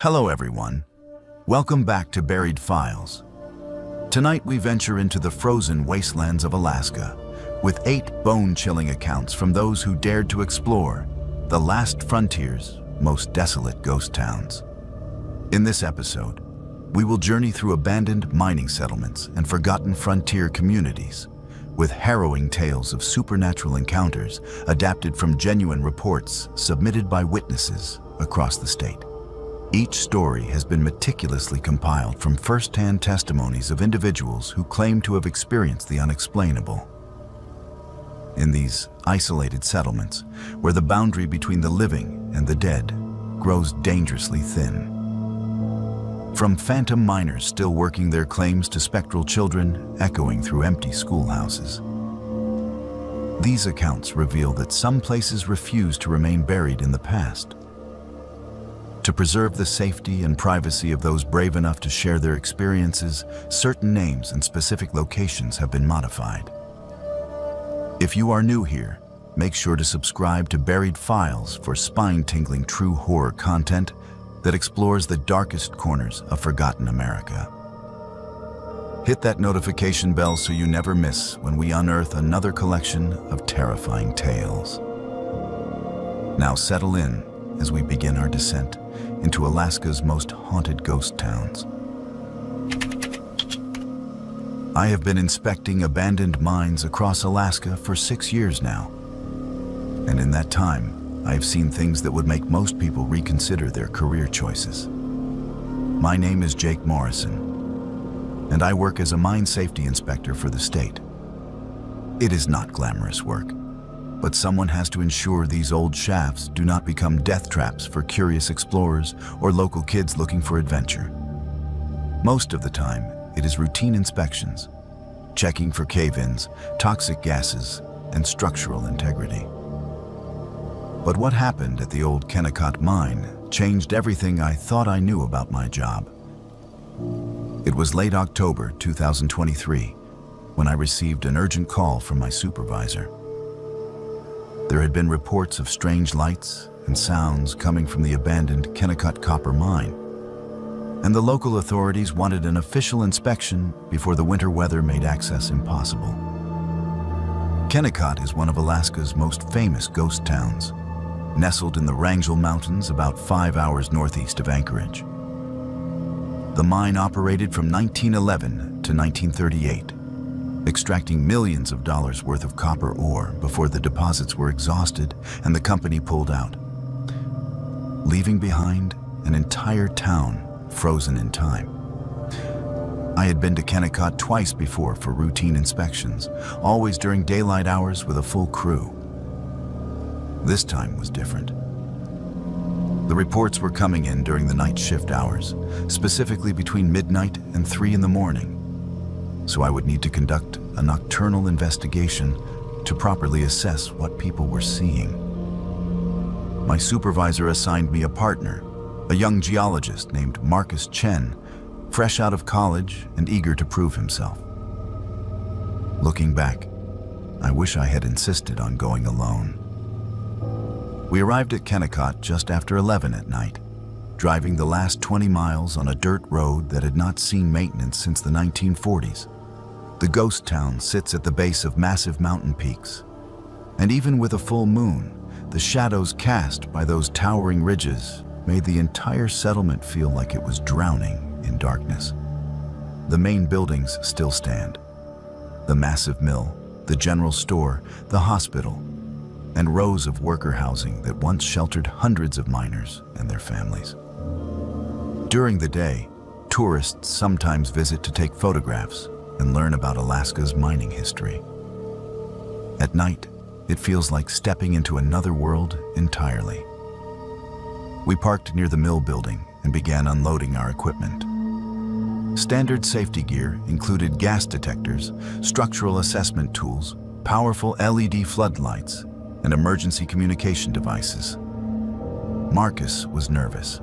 Hello everyone. Welcome back to Buried Files. Tonight we venture into the frozen wastelands of Alaska with 8 bone-chilling accounts from those who dared to explore the last frontier's most desolate ghost towns. In this episode, we will journey through abandoned mining settlements and forgotten frontier communities with harrowing tales of supernatural encounters adapted from genuine reports submitted by witnesses across the state. Each story has been meticulously compiled from first-hand testimonies of individuals who claim to have experienced the unexplainable. In these isolated settlements, where the boundary between the living and the dead grows dangerously thin. From phantom miners still working their claims to spectral children echoing through empty schoolhouses. These accounts reveal that some places refuse to remain buried in the past. To preserve the safety and privacy of those brave enough to share their experiences, certain names and specific locations have been modified. If you are new here, make sure to subscribe to Buried Files for spine-tingling true horror content that explores the darkest corners of forgotten America. Hit that notification bell so you never miss when we unearth another collection of terrifying tales. Now settle in as we begin our descent into Alaska's most haunted ghost towns. I have been inspecting abandoned mines across Alaska for 6 years now. And in that time, I have seen things that would make most people reconsider their career choices. My name is Jake Morrison, and I work as a mine safety inspector for the state. It is not glamorous work, but someone has to ensure these old shafts do not become death traps for curious explorers or local kids looking for adventure. Most of the time, it is routine inspections, checking for cave-ins, toxic gases, and structural integrity. But what happened at the old Kennecott mine changed everything I thought I knew about my job. It was late October 2023 when I received an urgent call from my supervisor. There had been reports of strange lights and sounds coming from the abandoned Kennecott copper mine, and the local authorities wanted an official inspection before the winter weather made access impossible. Kennecott is one of Alaska's most famous ghost towns, nestled in the Wrangell Mountains about 5 hours northeast of Anchorage. The mine operated from 1911 to 1938, extracting millions of dollars worth of copper ore before the deposits were exhausted and the company pulled out, leaving behind an entire town frozen in time. I had been to Kennecott twice before for routine inspections, always during daylight hours with a full crew. This time was different. The reports were coming in during the night shift hours, specifically between midnight and 3 in the morning. So I would need to conduct a nocturnal investigation to properly assess what people were seeing. My supervisor assigned me a partner, a young geologist named Marcus Chen, fresh out of college and eager to prove himself. Looking back, I wish I had insisted on going alone. We arrived at Kennecott just after 11 at night, driving the last 20 miles on a dirt road that had not seen maintenance since the 1940s. The ghost town sits at the base of massive mountain peaks, and even with a full moon, the shadows cast by those towering ridges made the entire settlement feel like it was drowning in darkness. The main buildings still stand. The massive mill, the general store, the hospital, and rows of worker housing that once sheltered hundreds of miners and their families. During the day, tourists sometimes visit to take photographs and learn about Alaska's mining history. At night, it feels like stepping into another world entirely. We parked near the mill building and began unloading our equipment. Standard safety gear included gas detectors, structural assessment tools, powerful LED floodlights, and emergency communication devices. Marcus was nervous.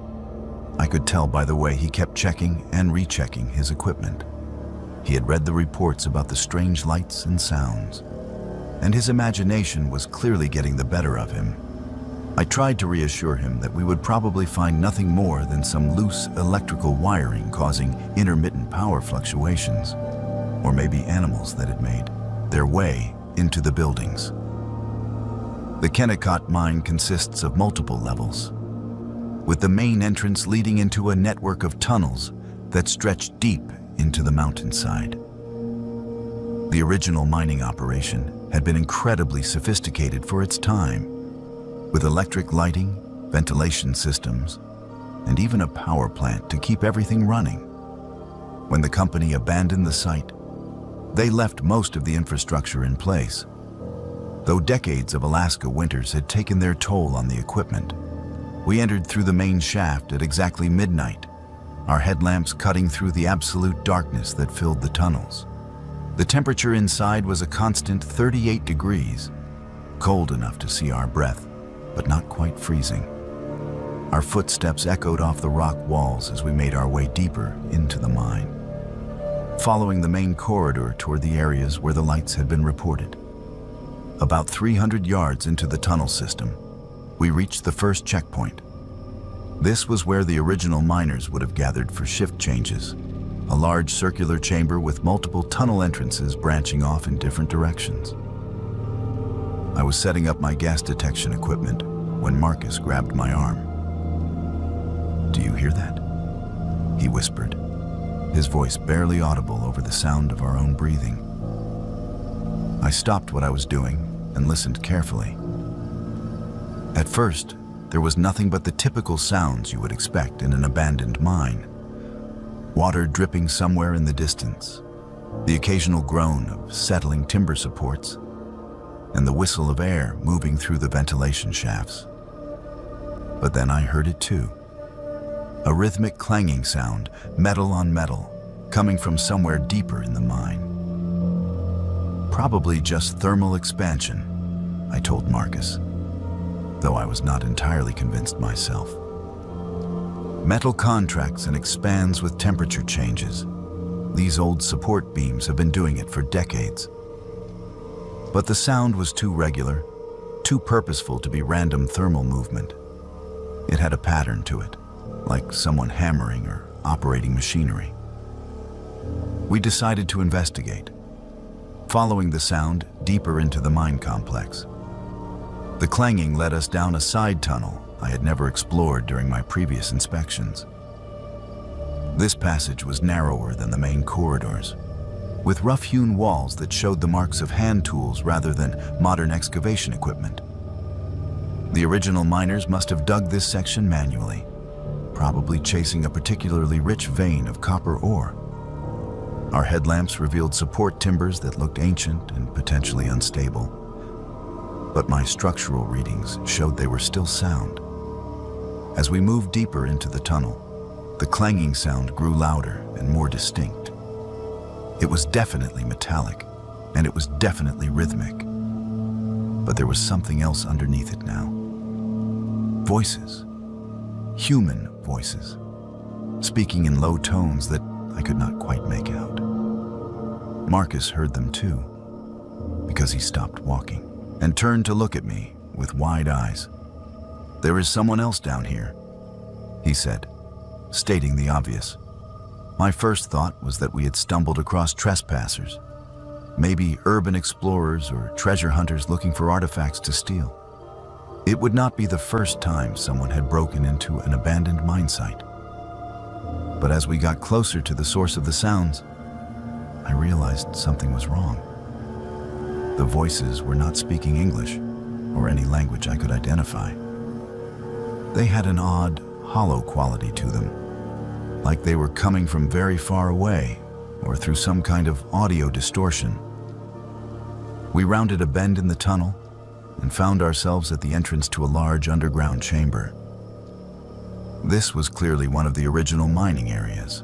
I could tell by the way he kept checking and rechecking his equipment. He had read the reports about the strange lights and sounds, and his imagination was clearly getting the better of him. I tried to reassure him that we would probably find nothing more than some loose electrical wiring causing intermittent power fluctuations, or maybe animals that had made their way into the buildings. The Kennecott mine consists of multiple levels, with the main entrance leading into a network of tunnels that stretch deep into the mountainside. The original mining operation had been incredibly sophisticated for its time, with electric lighting, ventilation systems, and even a power plant to keep everything running. When the company abandoned the site, they left most of the infrastructure in place. Though decades of Alaska winters had taken their toll on the equipment, we entered through the main shaft at exactly midnight, our headlamps cutting through the absolute darkness that filled the tunnels. The temperature inside was a constant 38 degrees, cold enough to see our breath, but not quite freezing. Our footsteps echoed off the rock walls as we made our way deeper into the mine, following the main corridor toward the areas where the lights had been reported. About 300 yards into the tunnel system, we reached the first checkpoint. This was where the original miners would have gathered for shift changes, a large circular chamber with multiple tunnel entrances branching off in different directions. I was setting up my gas detection equipment when Marcus grabbed my arm. "Do you hear that?" he whispered, his voice barely audible over the sound of our own breathing. I stopped what I was doing and listened carefully. At first, there was nothing but the typical sounds you would expect in an abandoned mine. Water dripping somewhere in the distance, the occasional groan of settling timber supports, and the whistle of air moving through the ventilation shafts. But then I heard it too. A rhythmic clanging sound, metal on metal, coming from somewhere deeper in the mine. Probably just thermal expansion, I told Marcus, though I was not entirely convinced myself. Metal contracts and expands with temperature changes. These old support beams have been doing it for decades. But the sound was too regular, too purposeful to be random thermal movement. It had a pattern to it, like someone hammering or operating machinery. We decided to investigate, following the sound deeper into the mine complex. The clanging led us down a side tunnel I had never explored during my previous inspections. This passage was narrower than the main corridors, with rough-hewn walls that showed the marks of hand tools rather than modern excavation equipment. The original miners must have dug this section manually, probably chasing a particularly rich vein of copper ore. Our headlamps revealed support timbers that looked ancient and potentially unstable, but my structural readings showed they were still sound. As we moved deeper into the tunnel, the clanging sound grew louder and more distinct. It was definitely metallic, and it was definitely rhythmic. But there was something else underneath it now. Voices. Human voices. Speaking in low tones that I could not quite make out. Marcus heard them too, because he stopped walking and turned to look at me with wide eyes. "There is someone else down here," he said, stating the obvious. My first thought was that we had stumbled across trespassers, maybe urban explorers or treasure hunters looking for artifacts to steal. It would not be the first time someone had broken into an abandoned mine site. But as we got closer to the source of the sounds, I realized something was wrong. The voices were not speaking English or any language I could identify. They had an odd, hollow quality to them, like they were coming from very far away or through some kind of audio distortion. We rounded a bend in the tunnel and found ourselves at the entrance to a large underground chamber. This was clearly one of the original mining areas,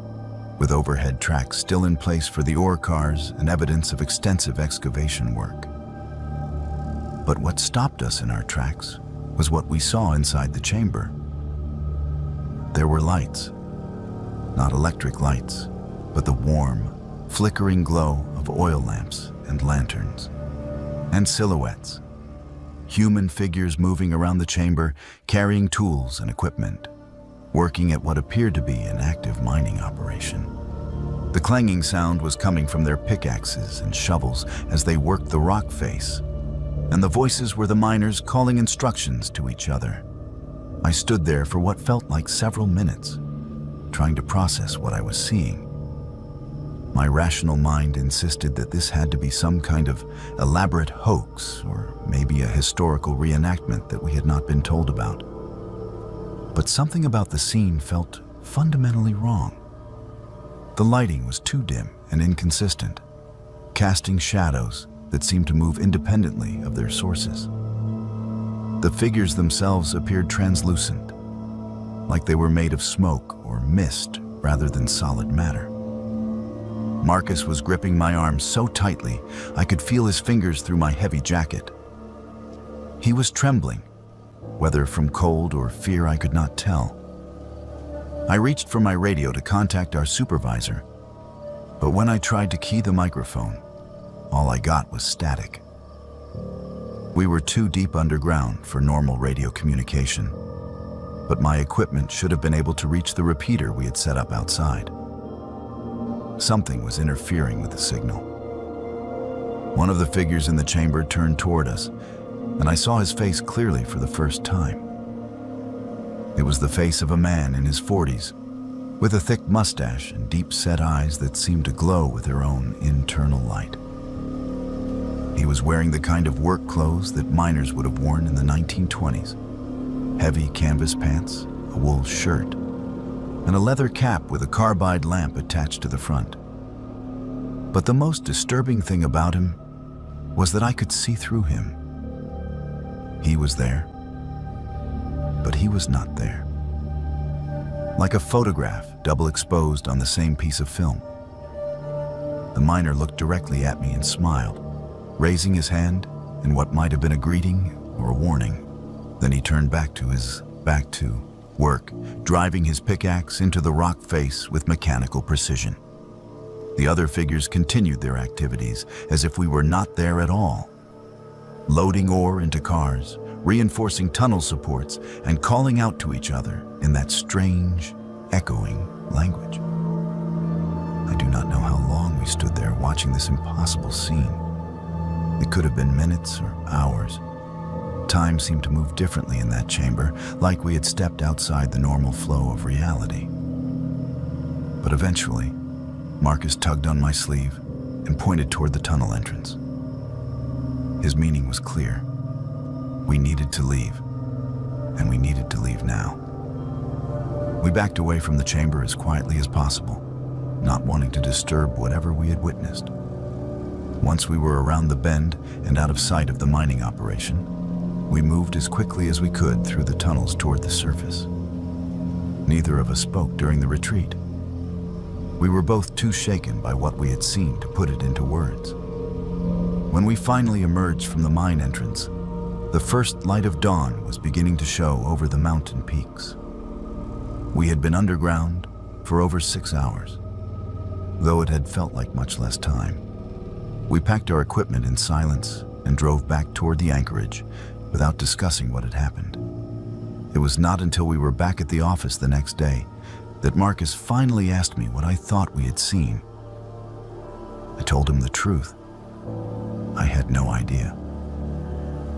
with overhead tracks still in place for the ore cars and evidence of extensive excavation work. But what stopped us in our tracks was what we saw inside the chamber. There were lights. Not electric lights, but the warm, flickering glow of oil lamps and lanterns, and silhouettes, human figures moving around the chamber, carrying tools and equipment, working at what appeared to be an active mining operation. The clanging sound was coming from their pickaxes and shovels as they worked the rock face, and the voices were the miners calling instructions to each other. I stood there for what felt like several minutes, trying to process what I was seeing. My rational mind insisted that this had to be some kind of elaborate hoax or maybe a historical reenactment that we had not been told about. But something about the scene felt fundamentally wrong. The lighting was too dim and inconsistent, casting shadows that seemed to move independently of their sources. The figures themselves appeared translucent, like they were made of smoke or mist rather than solid matter. Marcus was gripping my arm so tightly I could feel his fingers through my heavy jacket. He was trembling, whether from cold or fear I could not tell. I reached for my radio to contact our supervisor, but when I tried to key the microphone, all I got was static. We were too deep underground for normal radio communication, but my equipment should have been able to reach the repeater we had set up outside. Something was interfering with the signal. One of the figures in the chamber turned toward us, and I saw his face clearly for the first time. It was the face of a man in his 40s, with a thick mustache and deep-set eyes that seemed to glow with their own internal light. He was wearing the kind of work clothes that miners would have worn in the 1920s. Heavy canvas pants, a wool shirt, and a leather cap with a carbide lamp attached to the front. But the most disturbing thing about him was that I could see through him. He was there, but he was not there. Like a photograph double exposed on the same piece of film. The miner looked directly at me and smiled, raising his hand in what might have been a greeting or a warning. Then he turned back to work, driving his pickaxe into the rock face with mechanical precision. The other figures continued their activities as if we were not there at all, loading ore into cars, reinforcing tunnel supports, and calling out to each other in that strange, echoing language. I do not know how long we stood there watching this impossible scene. It could have been minutes or hours. Time seemed to move differently in that chamber, like we had stepped outside the normal flow of reality. But eventually, Marcus tugged on my sleeve and pointed toward the tunnel entrance. His meaning was clear. We needed to leave, and we needed to leave now. We backed away from the chamber as quietly as possible, not wanting to disturb whatever we had witnessed. Once we were around the bend and out of sight of the mining operation, we moved as quickly as we could through the tunnels toward the surface. Neither of us spoke during the retreat. We were both too shaken by what we had seen to put it into words. When we finally emerged from the mine entrance, the first light of dawn was beginning to show over the mountain peaks. We had been underground for over 6 hours, though it had felt like much less time. We packed our equipment in silence and drove back toward the anchorage without discussing what had happened. It was not until we were back at the office the next day that Marcus finally asked me what I thought we had seen. I told him the truth. I had no idea.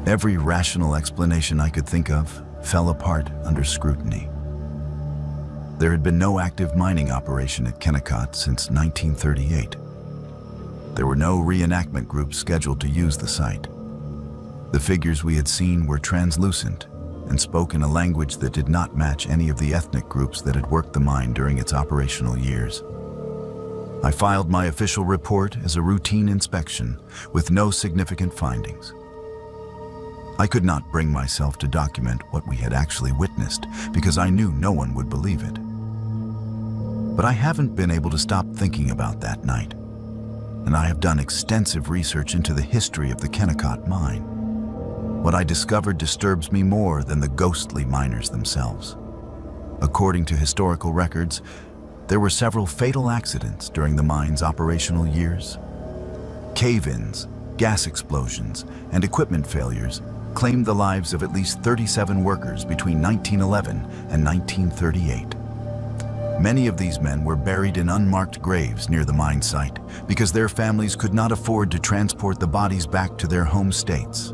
Every rational explanation I could think of fell apart under scrutiny. There had been no active mining operation at Kennecott since 1938. There were no reenactment groups scheduled to use the site. The figures we had seen were translucent and spoke in a language that did not match any of the ethnic groups that had worked the mine during its operational years. I filed my official report as a routine inspection with no significant findings. I could not bring myself to document what we had actually witnessed because I knew no one would believe it. But I haven't been able to stop thinking about that night, and I have done extensive research into the history of the Kennecott mine. What I discovered disturbs me more than the ghostly miners themselves. According to historical records, there were several fatal accidents during the mine's operational years. Cave-ins, gas explosions, and equipment failures claimed the lives of at least 37 workers between 1911 and 1938. Many of these men were buried in unmarked graves near the mine site because their families could not afford to transport the bodies back to their home states.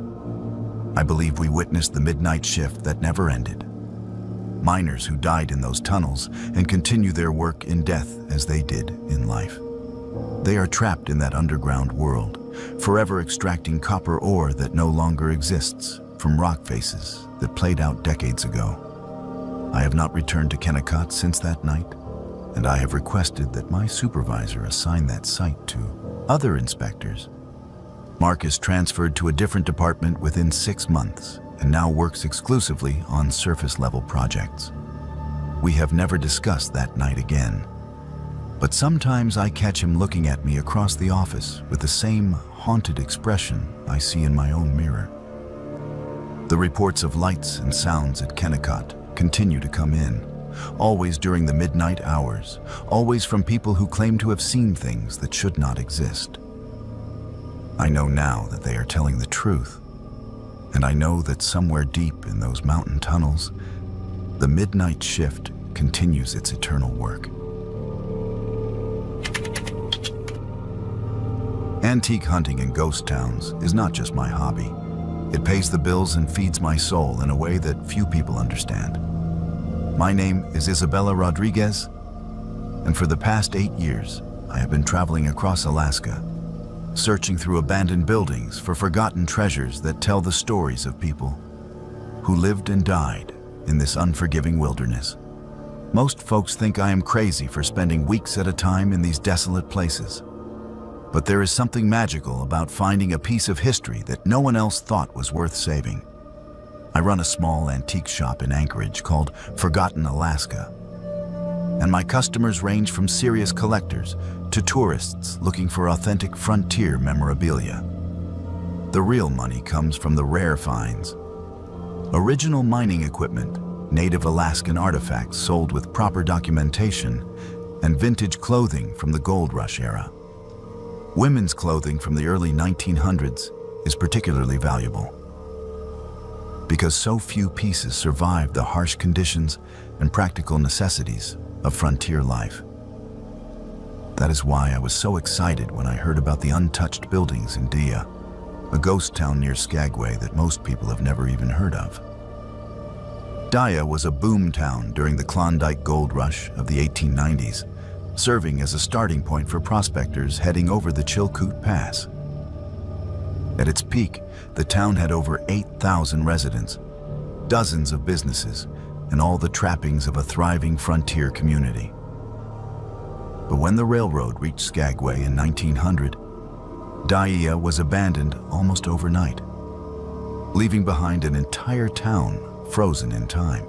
I believe we witnessed the midnight shift that never ended. Miners who died in those tunnels and continue their work in death as they did in life. They are trapped in that underground world, forever extracting copper ore that no longer exists from rock faces that played out decades ago. I have not returned to Kennecott since that night, and I have requested that my supervisor assign that site to other inspectors. Mark is transferred to a different department within 6 months and now works exclusively on surface-level projects. We have never discussed that night again, but sometimes I catch him looking at me across the office with the same haunted expression I see in my own mirror. The reports of lights and sounds at Kennecott continue to come in, always during the midnight hours, always from people who claim to have seen things that should not exist. I know now that they are telling the truth, and I know that somewhere deep in those mountain tunnels, the midnight shift continues its eternal work. Antique hunting in ghost towns is not just my hobby. It pays the bills and feeds my soul in a way that few people understand. My name is Isabella Rodriguez, and for the past 8 years, I have been traveling across Alaska, searching through abandoned buildings for forgotten treasures that tell the stories of people who lived and died in this unforgiving wilderness. Most folks think I am crazy for spending weeks at a time in these desolate places. But there is something magical about finding a piece of history that no one else thought was worth saving. I run a small antique shop in Anchorage called Forgotten Alaska, and my customers range from serious collectors to tourists looking for authentic frontier memorabilia. The real money comes from the rare finds. Original mining equipment, native Alaskan artifacts sold with proper documentation, and vintage clothing from the gold rush era. Women's clothing from the early 1900s is particularly valuable because so few pieces survived the harsh conditions and practical necessities of frontier life. That is why I was so excited when I heard about the untouched buildings in Dia, a ghost town near Skagway that most people have never even heard of. Dia was a boom town during the Klondike Gold Rush of the 1890s, serving as a starting point for prospectors heading over the Chilkoot Pass. At its peak, the town had over 8,000 residents, dozens of businesses, and all the trappings of a thriving frontier community. But when the railroad reached Skagway in 1900, Dia was abandoned almost overnight, leaving behind an entire town frozen in time.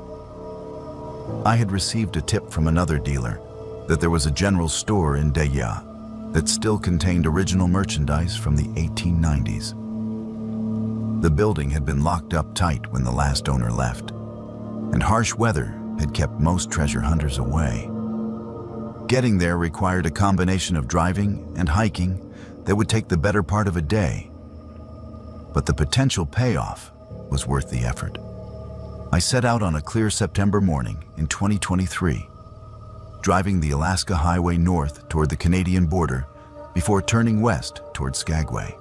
I had received a tip from another dealer that there was a general store in Dia that still contained original merchandise from the 1890s. The building had been locked up tight when the last owner left, and harsh weather had kept most treasure hunters away. Getting there required a combination of driving and hiking that would take the better part of a day, but the potential payoff was worth the effort. I set out on a clear September morning in 2023, driving the Alaska Highway north toward the Canadian border before turning west toward Skagway.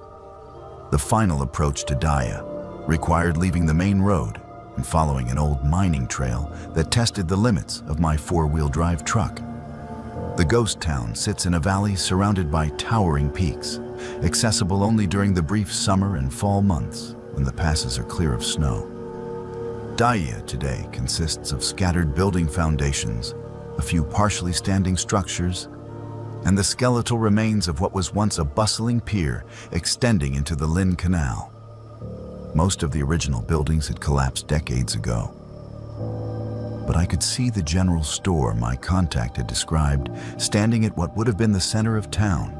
The final approach to Dia required leaving the main road and following an old mining trail that tested the limits of my four-wheel drive truck. The ghost town sits in a valley surrounded by towering peaks, accessible only during the brief summer and fall months when the passes are clear of snow. Dia today consists of scattered building foundations, a few partially standing structures, and the skeletal remains of what was once a bustling pier extending into the Lynn Canal. Most of the original buildings had collapsed decades ago, but I could see the general store my contact had described standing at what would have been the center of town.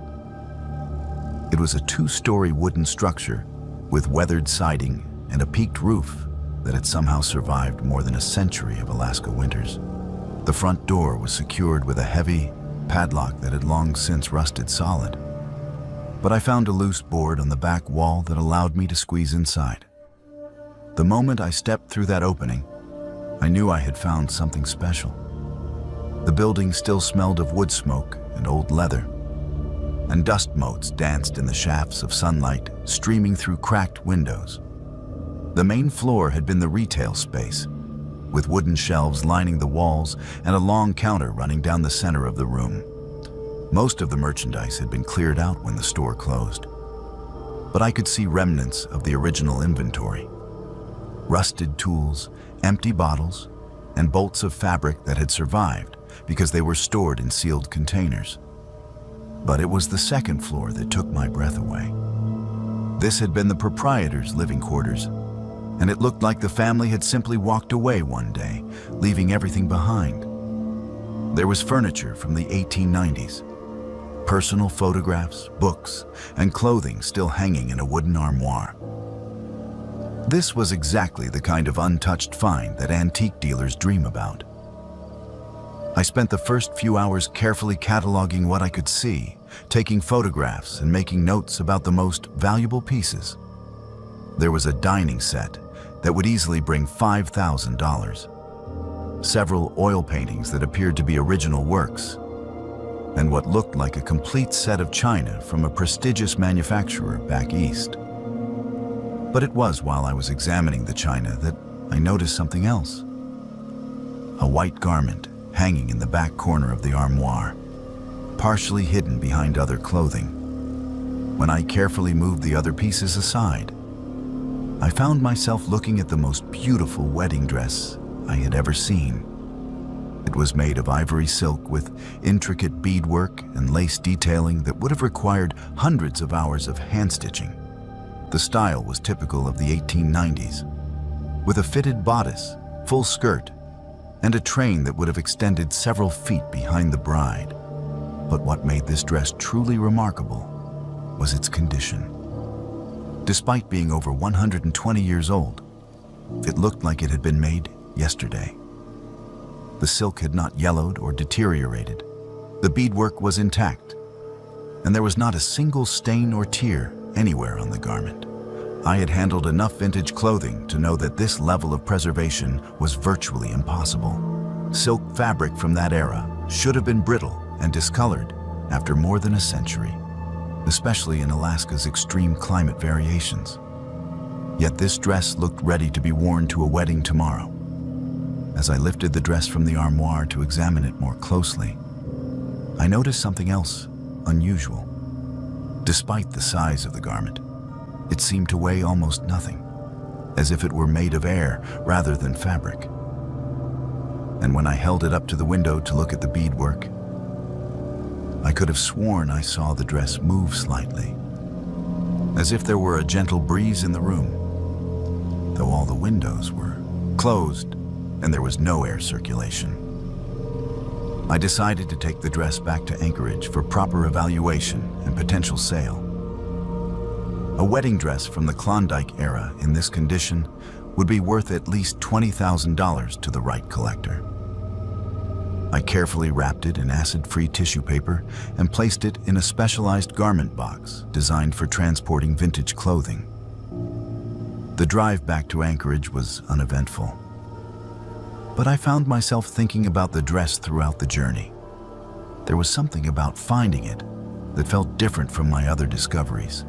It was a two-story wooden structure with weathered siding and a peaked roof that had somehow survived more than a century of Alaska winters. The front door was secured with a heavy padlock that had long since rusted solid, but I found a loose board on the back wall that allowed me to squeeze inside. The moment I stepped through that opening, I knew I had found something special. The building still smelled of wood smoke and old leather, and dust motes danced in the shafts of sunlight streaming through cracked windows. The main floor had been the retail space, with wooden shelves lining the walls and a long counter running down the center of the room. Most of the merchandise had been cleared out when the store closed, but I could see remnants of the original inventory. Rusted tools, empty bottles, and bolts of fabric that had survived because they were stored in sealed containers. But it was the second floor that took my breath away. This had been the proprietor's living quarters, and it looked like the family had simply walked away one day, leaving everything behind. There was furniture from the 1890s, personal photographs, books, and clothing still hanging in a wooden armoire. This was exactly the kind of untouched find that antique dealers dream about. I spent the first few hours carefully cataloging what I could see, taking photographs and making notes about the most valuable pieces. There was a dining set that would easily bring $5,000, several oil paintings that appeared to be original works, and what looked like a complete set of china from a prestigious manufacturer back east. But it was while I was examining the china that I noticed something else. A white garment hanging in the back corner of the armoire, partially hidden behind other clothing. When I carefully moved the other pieces aside, I found myself looking at the most beautiful wedding dress I had ever seen. It was made of ivory silk with intricate beadwork and lace detailing that would have required hundreds of hours of hand-stitching. The style was typical of the 1890s, with a fitted bodice, full skirt, and a train that would have extended several feet behind the bride. But what made this dress truly remarkable was its condition. Despite being over 120 years old, it looked like it had been made yesterday. The silk had not yellowed or deteriorated. The beadwork was intact, and there was not a single stain or tear anywhere on the garment. I had handled enough vintage clothing to know that this level of preservation was virtually impossible. Silk fabric from that era should have been brittle and discolored after more than a century, especially in Alaska's extreme climate variations. Yet this dress looked ready to be worn to a wedding tomorrow. As I lifted the dress from the armoire to examine it more closely, I noticed something else unusual. Despite the size of the garment, it seemed to weigh almost nothing, as if it were made of air rather than fabric. And when I held it up to the window to look at the beadwork, I could have sworn I saw the dress move slightly, as if there were a gentle breeze in the room, though all the windows were closed and there was no air circulation. I decided to take the dress back to Anchorage for proper evaluation and potential sale. A wedding dress from the Klondike era in this condition would be worth at least $20,000 to the right collector. I carefully wrapped it in acid-free tissue paper and placed it in a specialized garment box designed for transporting vintage clothing. The drive back to Anchorage was uneventful, but I found myself thinking about the dress throughout the journey. There was something about finding it that felt different from my other discoveries.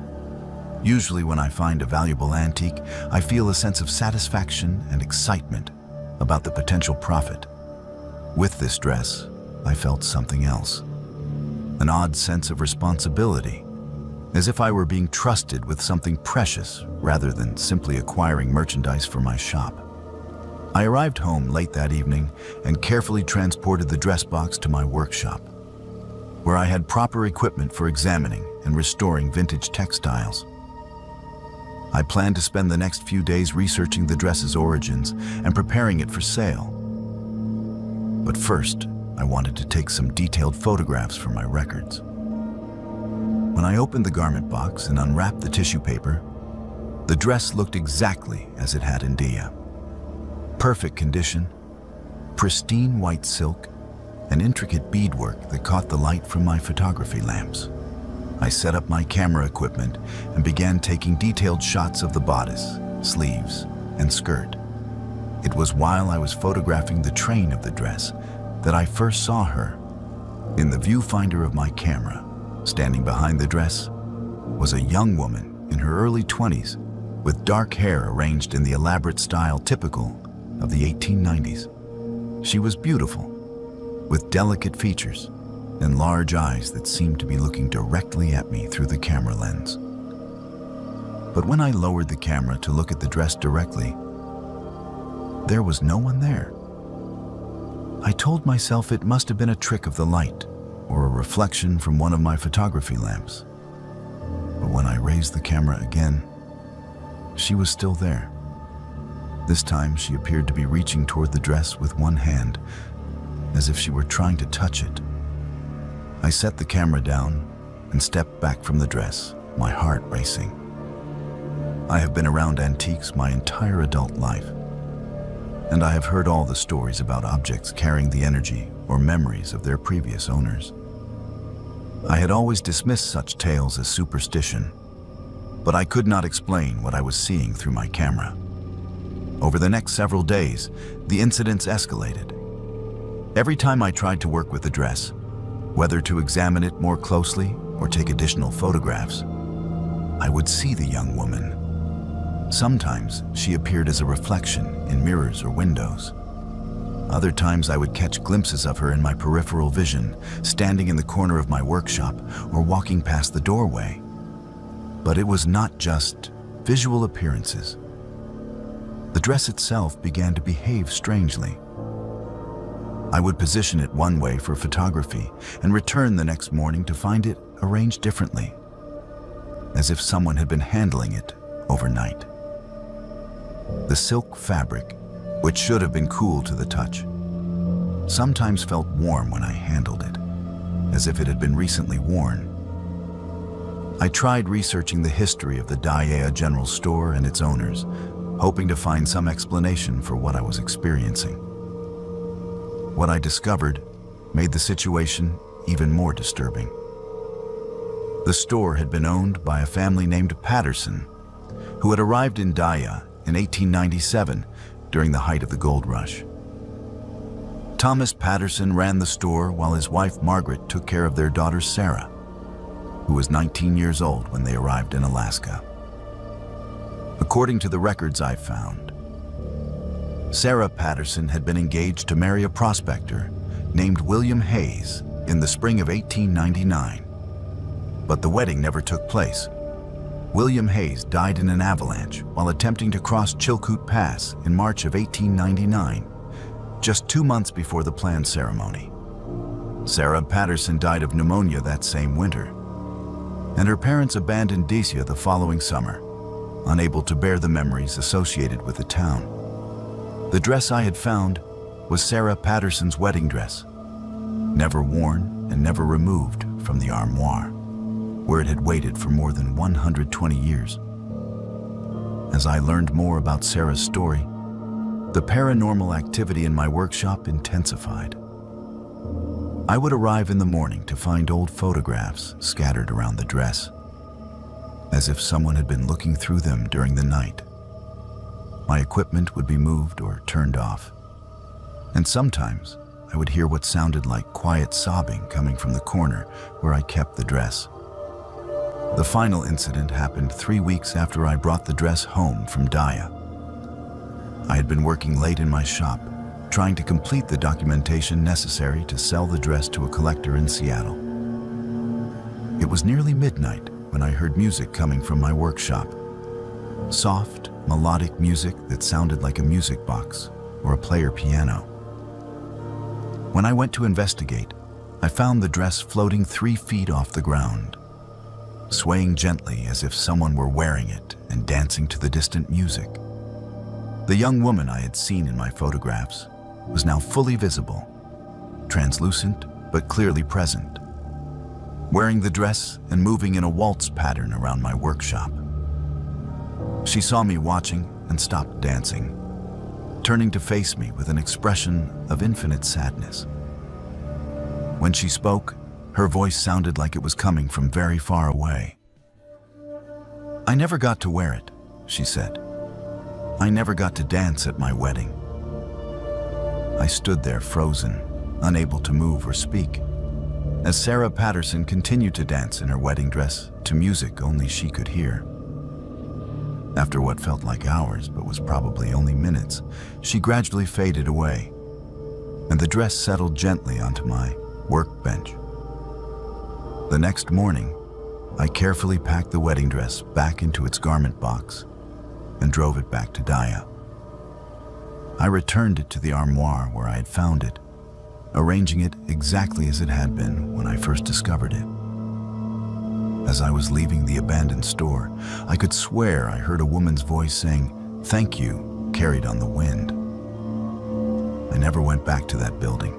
Usually when I find a valuable antique, I feel a sense of satisfaction and excitement about the potential profit. With this dress, I felt something else. An odd sense of responsibility, as if I were being trusted with something precious rather than simply acquiring merchandise for my shop. I arrived home late that evening and carefully transported the dress box to my workshop, where I had proper equipment for examining and restoring vintage textiles. I planned to spend the next few days researching the dress's origins and preparing it for sale. But first, I wanted to take some detailed photographs for my records. When I opened the garment box and unwrapped the tissue paper, the dress looked exactly as it had in Dia. Perfect condition, pristine white silk, and intricate beadwork that caught the light from my photography lamps. I set up my camera equipment and began taking detailed shots of the bodice, sleeves, and skirt. It was while I was photographing the train of the dress that I first saw her. In the viewfinder of my camera, standing behind the dress, was a young woman in her early 20s with dark hair arranged in the elaborate style typical of the 1890s. She was beautiful, with delicate features and large eyes that seemed to be looking directly at me through the camera lens. But when I lowered the camera to look at the dress directly, there was no one there. I told myself it must have been a trick of the light or a reflection from one of my photography lamps. But when I raised the camera again, she was still there. This time she appeared to be reaching toward the dress with one hand, as if she were trying to touch it. I set the camera down and stepped back from the dress, my heart racing. I have been around antiques my entire adult life, and I have heard all the stories about objects carrying the energy or memories of their previous owners. I had always dismissed such tales as superstition, but I could not explain what I was seeing through my camera. Over the next several days, the incidents escalated. Every time I tried to work with the dress, whether to examine it more closely or take additional photographs, I would see the young woman. Sometimes she appeared as a reflection in mirrors or windows. Other times I would catch glimpses of her in my peripheral vision, standing in the corner of my workshop or walking past the doorway. But it was not just visual appearances. The dress itself began to behave strangely. I would position it one way for photography and return the next morning to find it arranged differently, as if someone had been handling it overnight. The silk fabric, which should have been cool to the touch, sometimes felt warm when I handled it, as if it had been recently worn. I tried researching the history of the Daiya General Store and its owners, hoping to find some explanation for what I was experiencing. What I discovered made the situation even more disturbing. The store had been owned by a family named Patterson, who had arrived in Daiya in 1897 during the height of the gold rush. Thomas Patterson ran the store while his wife Margaret took care of their daughter Sarah, who was 19 years old when they arrived in Alaska. According to the records I found, Sarah Patterson had been engaged to marry a prospector named William Hayes in the spring of 1899, but the wedding never took place. William Hayes died in an avalanche while attempting to cross Chilkoot Pass in March of 1899, just 2 months before the planned ceremony. Sarah Patterson died of pneumonia that same winter, and her parents abandoned Decia the following summer, unable to bear the memories associated with the town. The dress I had found was Sarah Patterson's wedding dress, never worn and never removed from the armoire, where it had waited for more than 120 years. As I learned more about Sarah's story, the paranormal activity in my workshop intensified. I would arrive in the morning to find old photographs scattered around the dress, as if someone had been looking through them during the night. My equipment would be moved or turned off, and sometimes I would hear what sounded like quiet sobbing coming from the corner where I kept the dress. The final incident happened 3 weeks after I brought the dress home from Daiya. I had been working late in my shop, trying to complete the documentation necessary to sell the dress to a collector in Seattle. It was nearly midnight when I heard music coming from my workshop. Soft, melodic music that sounded like a music box or a player piano. When I went to investigate, I found the dress floating 3 feet off the ground, swaying gently as if someone were wearing it and dancing to the distant music. The young woman I had seen in my photographs was now fully visible, translucent but clearly present, wearing the dress and moving in a waltz pattern around my workshop. She saw me watching and stopped dancing, turning to face me with an expression of infinite sadness. When she spoke, her voice sounded like it was coming from very far away. "I never got to wear it," she said. I never got to dance at my wedding. I stood there frozen, unable to move or speak, as Sarah Patterson continued to dance in her wedding dress to music only she could hear. After what felt like hours but was probably only minutes, she gradually faded away, and the dress settled gently onto my workbench. The next morning, I carefully packed the wedding dress back into its garment box and drove it back to Daya. I returned it to the armoire where I had found it, arranging it exactly as it had been when I first discovered it. As I was leaving the abandoned store, I could swear I heard a woman's voice saying, "Thank you," carried on the wind. I never went back to that building,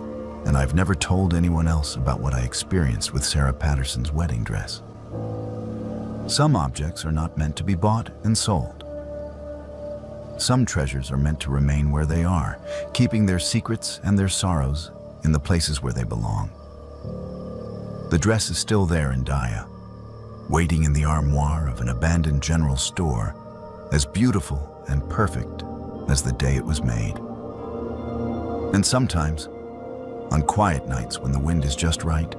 and I've never told anyone else about what I experienced with Sarah Patterson's wedding dress. Some objects are not meant to be bought and sold. Some treasures are meant to remain where they are, keeping their secrets and their sorrows in the places where they belong. The dress is still there in Daya, waiting in the armoire of an abandoned general store, as beautiful and perfect as the day it was made. And sometimes, on quiet nights when the wind is just right,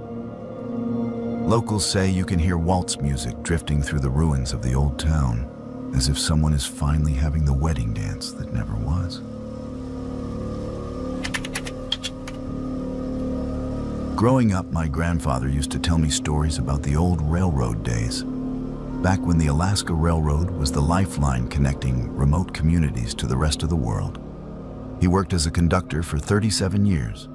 locals say you can hear waltz music drifting through the ruins of the old town, as if someone is finally having the wedding dance that never was. Growing up, my grandfather used to tell me stories about the old railroad days, back when the Alaska Railroad was the lifeline connecting remote communities to the rest of the world. He worked as a conductor for 37 years,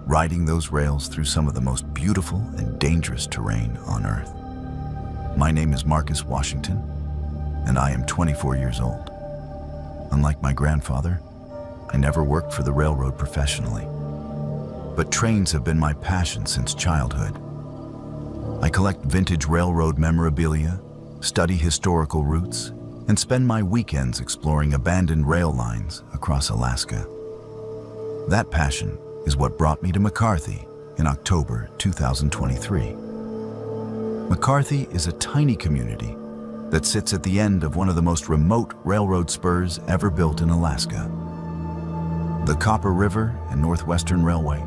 riding those rails through some of the most beautiful and dangerous terrain on Earth. My name is Marcus Washington, and I am 24 years old. Unlike my grandfather, I never worked for the railroad professionally. But trains have been my passion since childhood. I collect vintage railroad memorabilia, study historical routes, and spend my weekends exploring abandoned rail lines across Alaska. That passion is what brought me to McCarthy in October 2023. McCarthy is a tiny community that sits at the end of one of the most remote railroad spurs ever built in Alaska. The Copper River and Northwestern Railway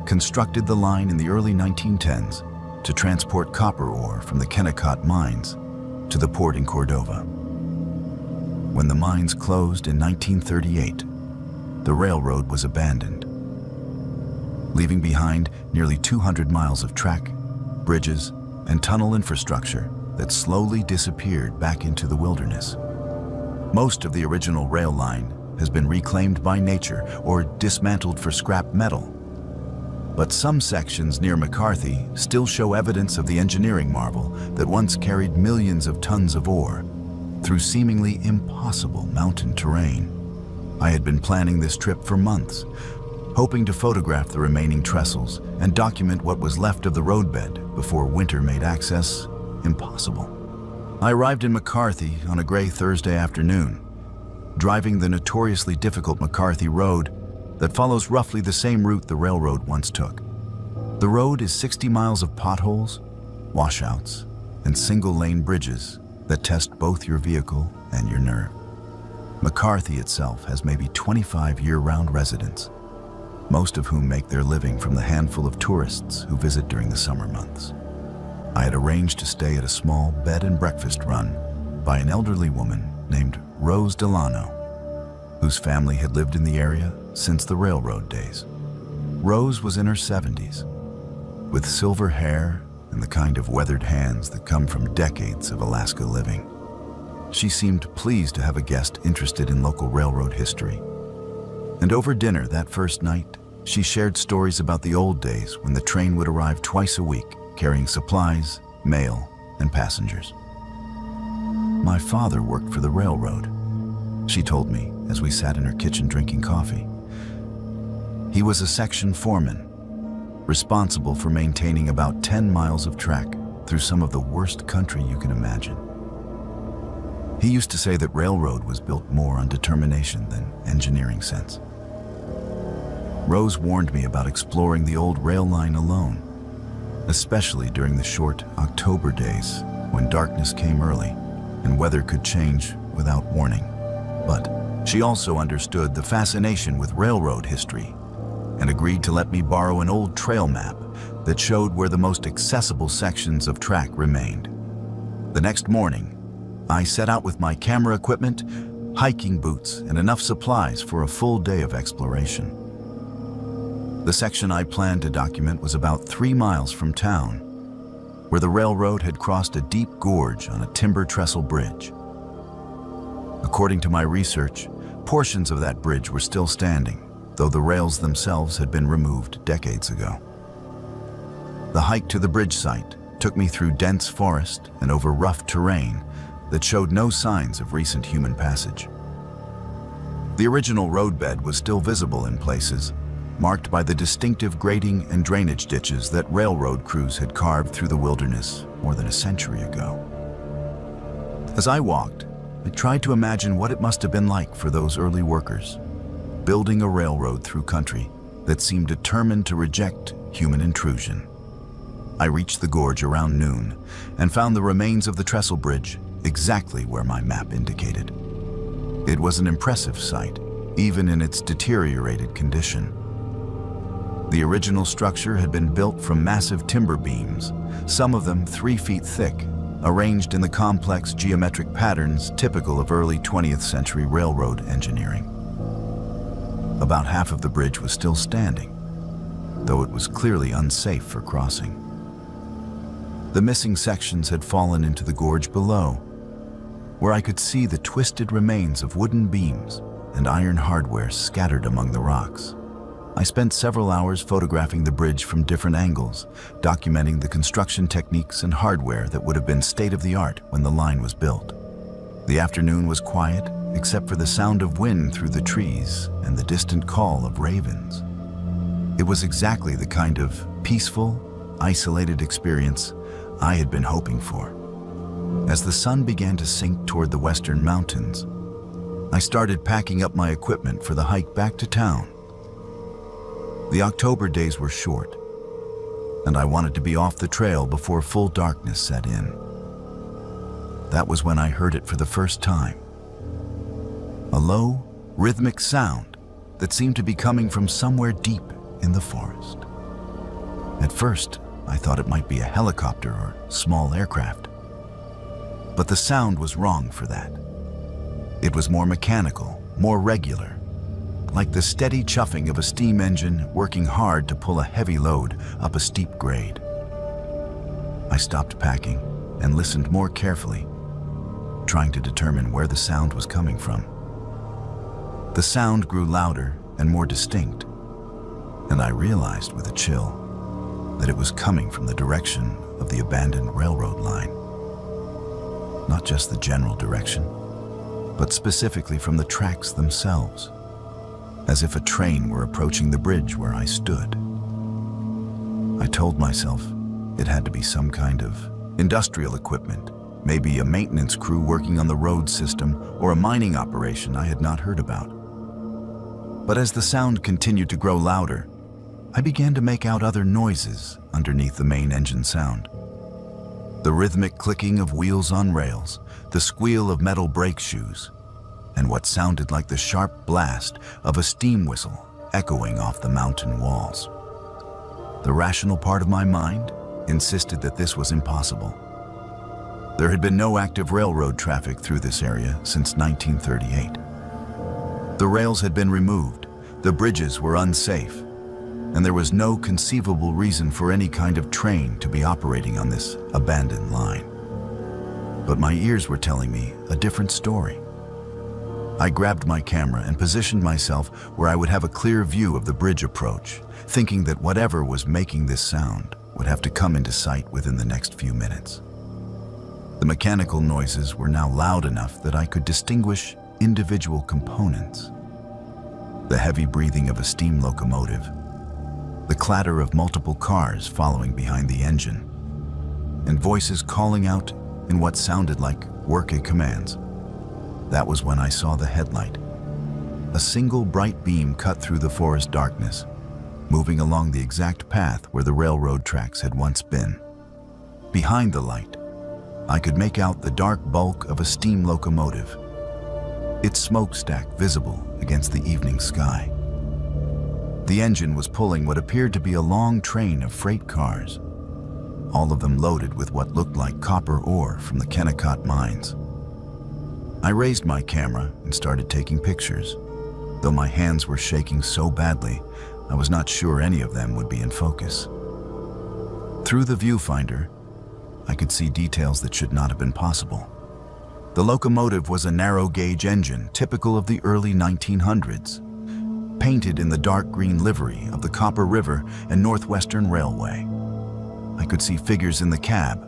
constructed the line in the early 1910s to transport copper ore from the Kennecott mines to the port in Cordova. When the mines closed in 1938, the railroad was abandoned, leaving behind nearly 200 miles of track, bridges, and tunnel infrastructure that slowly disappeared back into the wilderness. Most of the original rail line has been reclaimed by nature or dismantled for scrap metal. But some sections near McCarthy still show evidence of the engineering marvel that once carried millions of tons of ore through seemingly impossible mountain terrain. I had been planning this trip for months, hoping to photograph the remaining trestles and document what was left of the roadbed before winter made access impossible. I arrived in McCarthy on a gray Thursday afternoon, driving the notoriously difficult McCarthy Road that follows roughly the same route the railroad once took. The road is 60 miles of potholes, washouts, and single-lane bridges that test both your vehicle and your nerve. McCarthy itself has maybe 25 year-round residents, most of whom make their living from the handful of tourists who visit during the summer months. I had arranged to stay at a small bed and breakfast run by an elderly woman named Rose Delano, whose family had lived in the area since the railroad days. Rose was in her 70s, with silver hair and the kind of weathered hands that come from decades of Alaska living. She seemed pleased to have a guest interested in local railroad history. And over dinner that first night, she shared stories about the old days when the train would arrive twice a week, carrying supplies, mail, and passengers. My father worked for the railroad, she told me as we sat in her kitchen drinking coffee. He was a section foreman, responsible for maintaining about 10 miles of track through some of the worst country you can imagine. He used to say that railroad was built more on determination than engineering sense. Rose warned me about exploring the old rail line alone, especially during the short October days when darkness came early and weather could change without warning. But She also understood the fascination with railroad history and agreed to let me borrow an old trail map that showed where the most accessible sections of track remained. The next morning, I set out with my camera equipment, hiking boots, and enough supplies for a full day of exploration. The section I planned to document was about 3 miles from town, where the railroad had crossed a deep gorge on a timber trestle bridge. According to my research, portions of that bridge were still standing, though the rails themselves had been removed decades ago. The hike to the bridge site took me through dense forest and over rough terrain that showed no signs of recent human passage. The original roadbed was still visible in places, marked by the distinctive grading and drainage ditches that railroad crews had carved through the wilderness more than a century ago. As I walked, I tried to imagine what it must have been like for those early workers, building a railroad through country that seemed determined to reject human intrusion. I reached the gorge around noon and found the remains of the trestle bridge exactly where my map indicated. It was an impressive sight, even in its deteriorated condition. The original structure had been built from massive timber beams, some of them 3 feet thick, arranged in the complex geometric patterns typical of early 20th century railroad engineering. About half of the bridge was still standing, though it was clearly unsafe for crossing. The missing sections had fallen into the gorge below, where I could see the twisted remains of wooden beams and iron hardware scattered among the rocks. I spent several hours photographing the bridge from different angles, documenting the construction techniques and hardware that would have been state-of-the-art when the line was built. The afternoon was quiet, except for the sound of wind through the trees and the distant call of ravens. It was exactly the kind of peaceful, isolated experience I had been hoping for. As the sun began to sink toward the western mountains, I started packing up my equipment for the hike back to town. The October days were short, and I wanted to be off the trail before full darkness set in. That was when I heard it for the first time. A low, rhythmic sound that seemed to be coming from somewhere deep in the forest. At first, I thought it might be a helicopter or small aircraft. But the sound was wrong for that. It was more mechanical, more regular, like the steady chuffing of a steam engine working hard to pull a heavy load up a steep grade. I stopped packing and listened more carefully, trying to determine where the sound was coming from. The sound grew louder and more distinct, and I realized with a chill that it was coming from the direction of the abandoned railroad line. Not just the general direction, but specifically from the tracks themselves, as if a train were approaching the bridge where I stood. I told myself it had to be some kind of industrial equipment, maybe a maintenance crew working on the road system or a mining operation I had not heard about. But as the sound continued to grow louder, I began to make out other noises underneath the main engine sound. The rhythmic clicking of wheels on rails, the squeal of metal brake shoes, and what sounded like the sharp blast of a steam whistle echoing off the mountain walls. The rational part of my mind insisted that this was impossible. There had been no active railroad traffic through this area since 1938. The rails had been removed, the bridges were unsafe, and there was no conceivable reason for any kind of train to be operating on this abandoned line. But my ears were telling me a different story. I grabbed my camera and positioned myself where I would have a clear view of the bridge approach, thinking that whatever was making this sound would have to come into sight within the next few minutes. The mechanical noises were now loud enough that I could distinguish individual components. The heavy breathing of a steam locomotive, the clatter of multiple cars following behind the engine, and voices calling out in what sounded like working commands. That was when I saw the headlight. A single bright beam cut through the forest darkness, moving along the exact path where the railroad tracks had once been. Behind the light, I could make out the dark bulk of a steam locomotive. its smokestack visible against the evening sky. The engine was pulling what appeared to be a long train of freight cars, all of them loaded with what looked like copper ore from the Kennecott mines. I raised my camera and started taking pictures, though my hands were shaking so badly I was not sure any of them would be in focus. Through the viewfinder, I could see details that should not have been possible. The locomotive was a narrow-gauge engine typical of the early 1900s, painted in the dark green livery of the Copper River and Northwestern Railway. I could see figures in the cab,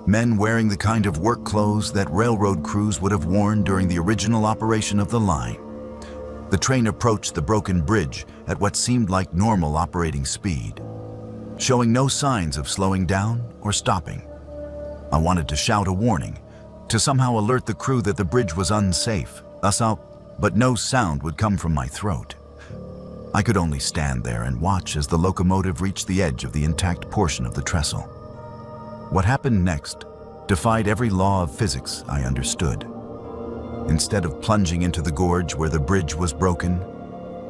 men wearing the kind of work clothes that railroad crews would have worn during the original operation of the line. The train approached the broken bridge at what seemed like normal operating speed, showing no signs of slowing down or stopping. I wanted to shout a warning, to somehow alert the crew that the bridge was unsafe, but no sound would come from my throat. I could only stand there and watch as the locomotive reached the edge of the intact portion of the trestle. What happened next defied every law of physics I understood. Instead of plunging into the gorge where the bridge was broken,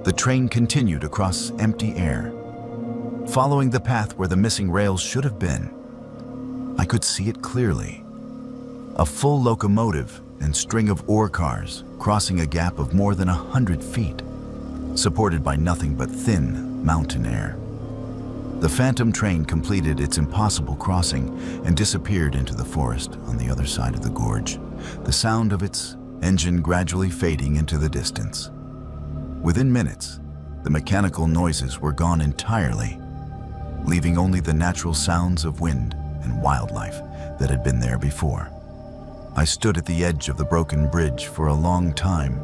the train continued across empty air, following the path where the missing rails should have been. I could see it clearly. A full locomotive and string of ore cars crossing a gap of more than 100 feet, supported by nothing but thin mountain air. The phantom train completed its impossible crossing and disappeared into the forest on the other side of the gorge, the sound of its engine gradually fading into the distance. Within minutes, the mechanical noises were gone entirely, leaving only the natural sounds of wind and wildlife that had been there before. I stood at the edge of the broken bridge for a long time,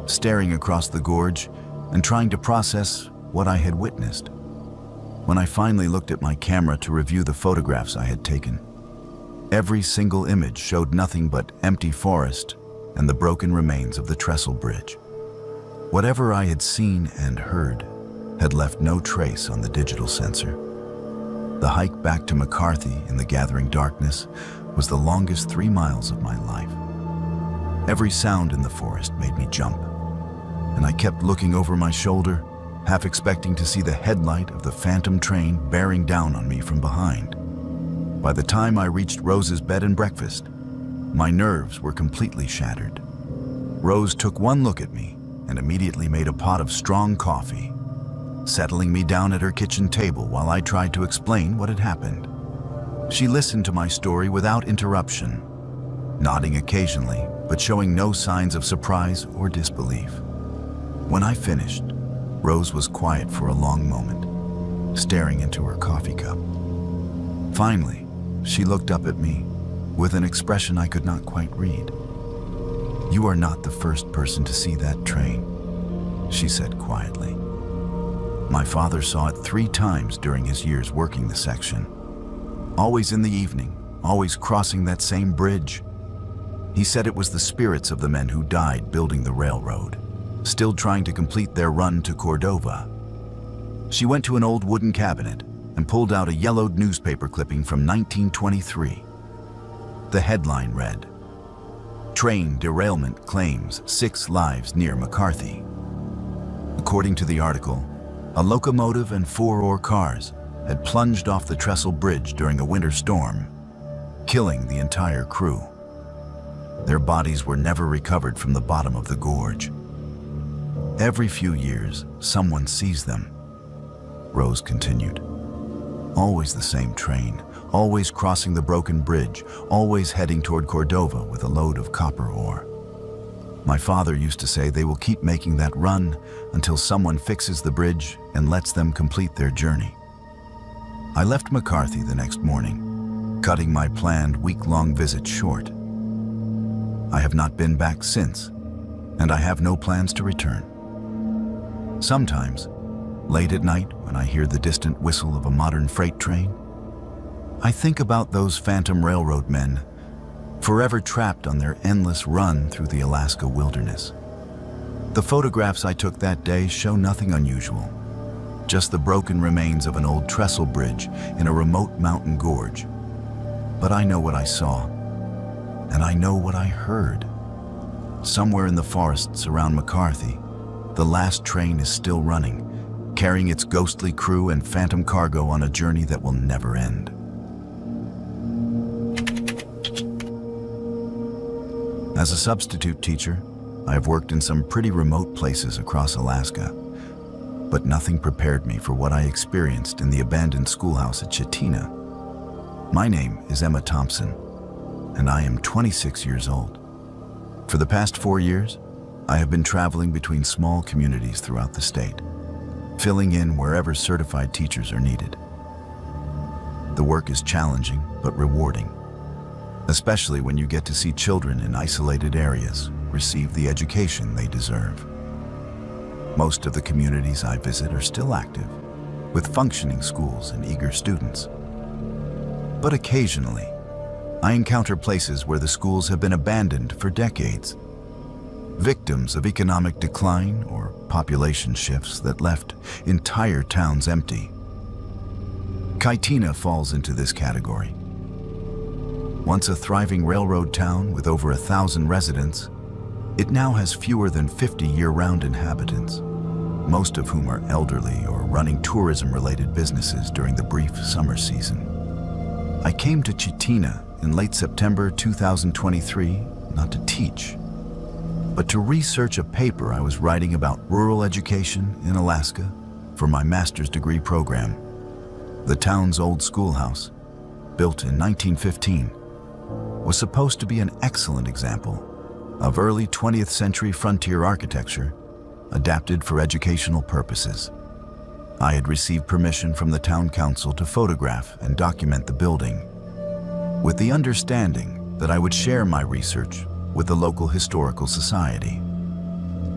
staring across the gorge and trying to process what I had witnessed. When I finally looked at my camera to review the photographs I had taken, every single image showed nothing but empty forest and the broken remains of the trestle bridge. Whatever I had seen and heard had left no trace on the digital sensor. The hike back to McCarthy in the gathering darkness was the longest 3 miles of my life. Every sound in the forest made me jump, and I kept looking over my shoulder, half expecting to see the headlight of the phantom train bearing down on me from behind. By the time I reached Rose's bed and breakfast, my nerves were completely shattered. Rose took one look at me and immediately made a pot of strong coffee, settling me down at her kitchen table while I tried to explain what had happened. She listened to my story without interruption, nodding occasionally, but showing no signs of surprise or disbelief. When I finished, Rose was quiet for a long moment, staring into her coffee cup. Finally, she looked up at me with an expression I could not quite read. "You are not the first person to see that train," she said quietly. "My father saw it 3 times during his years working the section. Always in the evening, always crossing that same bridge. He said it was the spirits of the men who died building the railroad, still trying to complete their run to Cordova." She went to an old wooden cabinet and pulled out a yellowed newspaper clipping from 1923. The headline read, "Train Derailment Claims 6 Lives Near McCarthy." According to the article, a locomotive and 4 ore cars had plunged off the trestle bridge during a winter storm, killing the entire crew. Their bodies were never recovered from the bottom of the gorge. "Every few years, someone sees them," Rose continued. "Always the same train, always crossing the broken bridge, always heading toward Cordova with a load of copper ore. My father used to say they will keep making that run until someone fixes the bridge and lets them complete their journey." I left McCarthy the next morning, cutting my planned week-long visit short. I have not been back since, and I have no plans to return. Sometimes, late at night when I hear the distant whistle of a modern freight train, I think about those phantom railroad men, forever trapped on their endless run through the Alaska wilderness. The photographs I took that day show nothing unusual, just the broken remains of an old trestle bridge in a remote mountain gorge. But I know what I saw, and I know what I heard. somewhere in the forests around McCarthy, the last train is still running, carrying its ghostly crew and phantom cargo on a journey that will never end. As a substitute teacher, I have worked in some pretty remote places across Alaska, but nothing prepared me for what I experienced in the abandoned schoolhouse at Chitina. My name is Emma Thompson, and I am 26 years old. For the past 4 years, I have been traveling between small communities throughout the state, filling in wherever certified teachers are needed. The work is challenging but rewarding, especially when you get to see children in isolated areas receive the education they deserve. Most of the communities I visit are still active, with functioning schools and eager students. But occasionally, I encounter places where the schools have been abandoned for decades, victims of economic decline or population shifts that left entire towns empty. Chitina falls into this category. Once a thriving railroad town with over 1,000 residents, it now has fewer than 50 year-round inhabitants, most of whom are elderly or running tourism-related businesses during the brief summer season. I came to Chitina in late September 2023 not to teach, but to research a paper I was writing about rural education in Alaska for my master's degree program. The town's old schoolhouse, built in 1915, was supposed to be an excellent example of early 20th century frontier architecture adapted for educational purposes. I had received permission from the town council to photograph and document the building, with the understanding that I would share my research with the local historical society.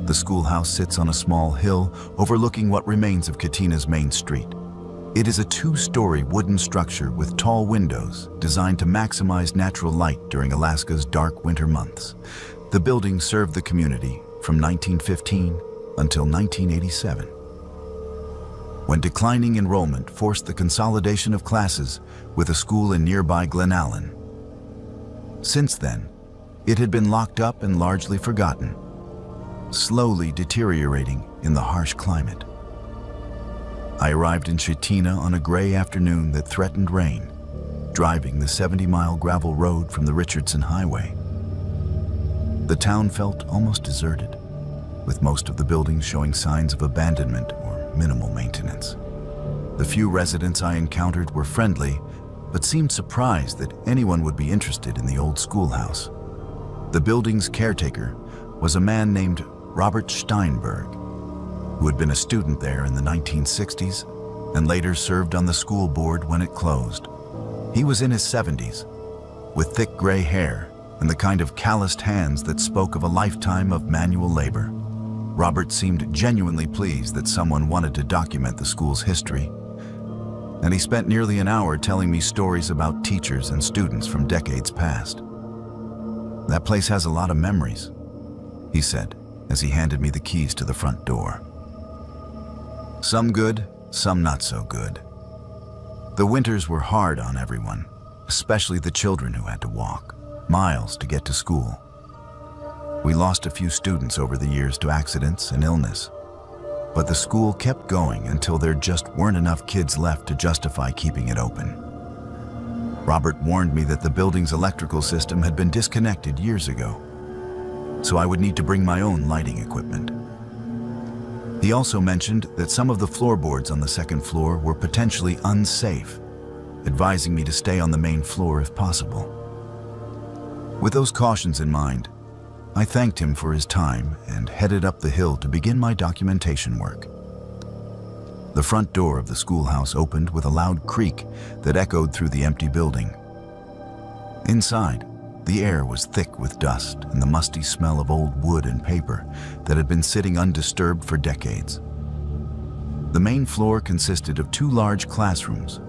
The schoolhouse sits on a small hill overlooking what remains of Chitina's main street. It is a 2-story wooden structure with tall windows designed to maximize natural light during Alaska's dark winter months. The building served the community from 1915 until 1987, when declining enrollment forced the consolidation of classes with a school in nearby Glen Allen. Since then, it had been locked up and largely forgotten, slowly deteriorating in the harsh climate. I arrived in Chitina on a gray afternoon that threatened rain, driving the 70-mile gravel road from the Richardson Highway. The town felt almost deserted, with most of the buildings showing signs of abandonment or minimal maintenance. The few residents I encountered were friendly, but seemed surprised that anyone would be interested in the old schoolhouse. The building's caretaker was a man named Robert Steinberg, who had been a student there in the 1960s and later served on the school board when it closed. He was in his 70s, with thick gray hair and the kind of calloused hands that spoke of a lifetime of manual labor. Robert seemed genuinely pleased that someone wanted to document the school's history, and he spent nearly an hour telling me stories about teachers and students from decades past. "That place has a lot of memories," he said as he handed me the keys to the front door. "Some good, some not so good. The winters were hard on everyone, especially the children who had to walk miles to get to school. We lost a few students over the years to accidents and illness, but the school kept going until there just weren't enough kids left to justify keeping it open. Robert warned me that the building's electrical system had been disconnected years ago, so I would need to bring my own lighting equipment. He also mentioned that some of the floorboards on the second floor were potentially unsafe, advising me to stay on the main floor if possible. With those cautions in mind, I thanked him for his time and headed up the hill to begin my documentation work. The front door of the schoolhouse opened with a loud creak that echoed through the empty building. Inside, the air was thick with dust and the musty smell of old wood and paper that had been sitting undisturbed for decades. The main floor consisted of 2 large classrooms,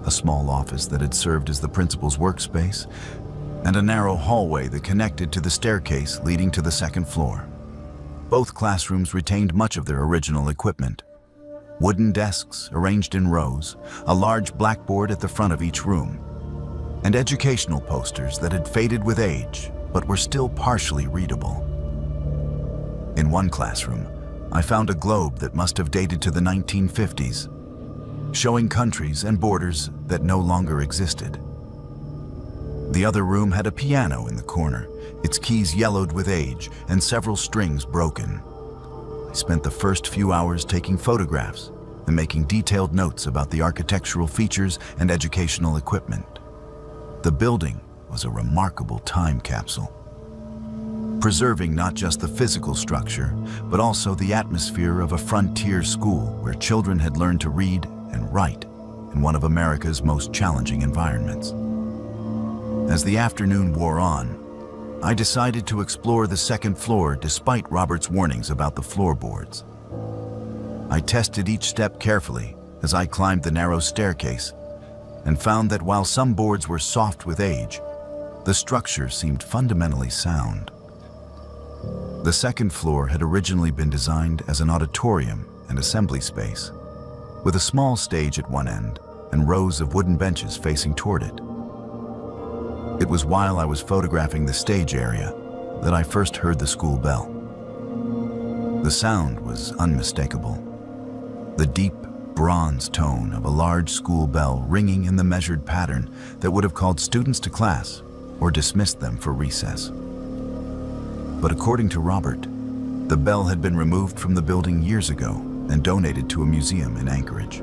a small office that had served as the principal's workspace, and a narrow hallway that connected to the staircase leading to the second floor. Both classrooms retained much of their original equipment. Wooden desks arranged in rows, a large blackboard at the front of each room, and educational posters that had faded with age but were still partially readable. In one classroom, I found a globe that must have dated to the 1950s, showing countries and borders that no longer existed. The other room had a piano in the corner, its keys yellowed with age and several strings broken. I spent the first few hours taking photographs and making detailed notes about the architectural features and educational equipment. The building was a remarkable time capsule, preserving not just the physical structure, but also the atmosphere of a frontier school where children had learned to read and write in one of America's most challenging environments. As the afternoon wore on, I decided to explore the second floor despite Robert's warnings about the floorboards. I tested each step carefully as I climbed the narrow staircase and found that while some boards were soft with age, the structure seemed fundamentally sound. The second floor had originally been designed as an auditorium and assembly space, with a small stage at one end and rows of wooden benches facing toward it. It was while I was photographing the stage area that I first heard the school bell. The sound was unmistakable. The deep, bronze tone of a large school bell ringing in the measured pattern that would have called students to class or dismissed them for recess. But according to Robert, the bell had been removed from the building years ago and donated to a museum in Anchorage.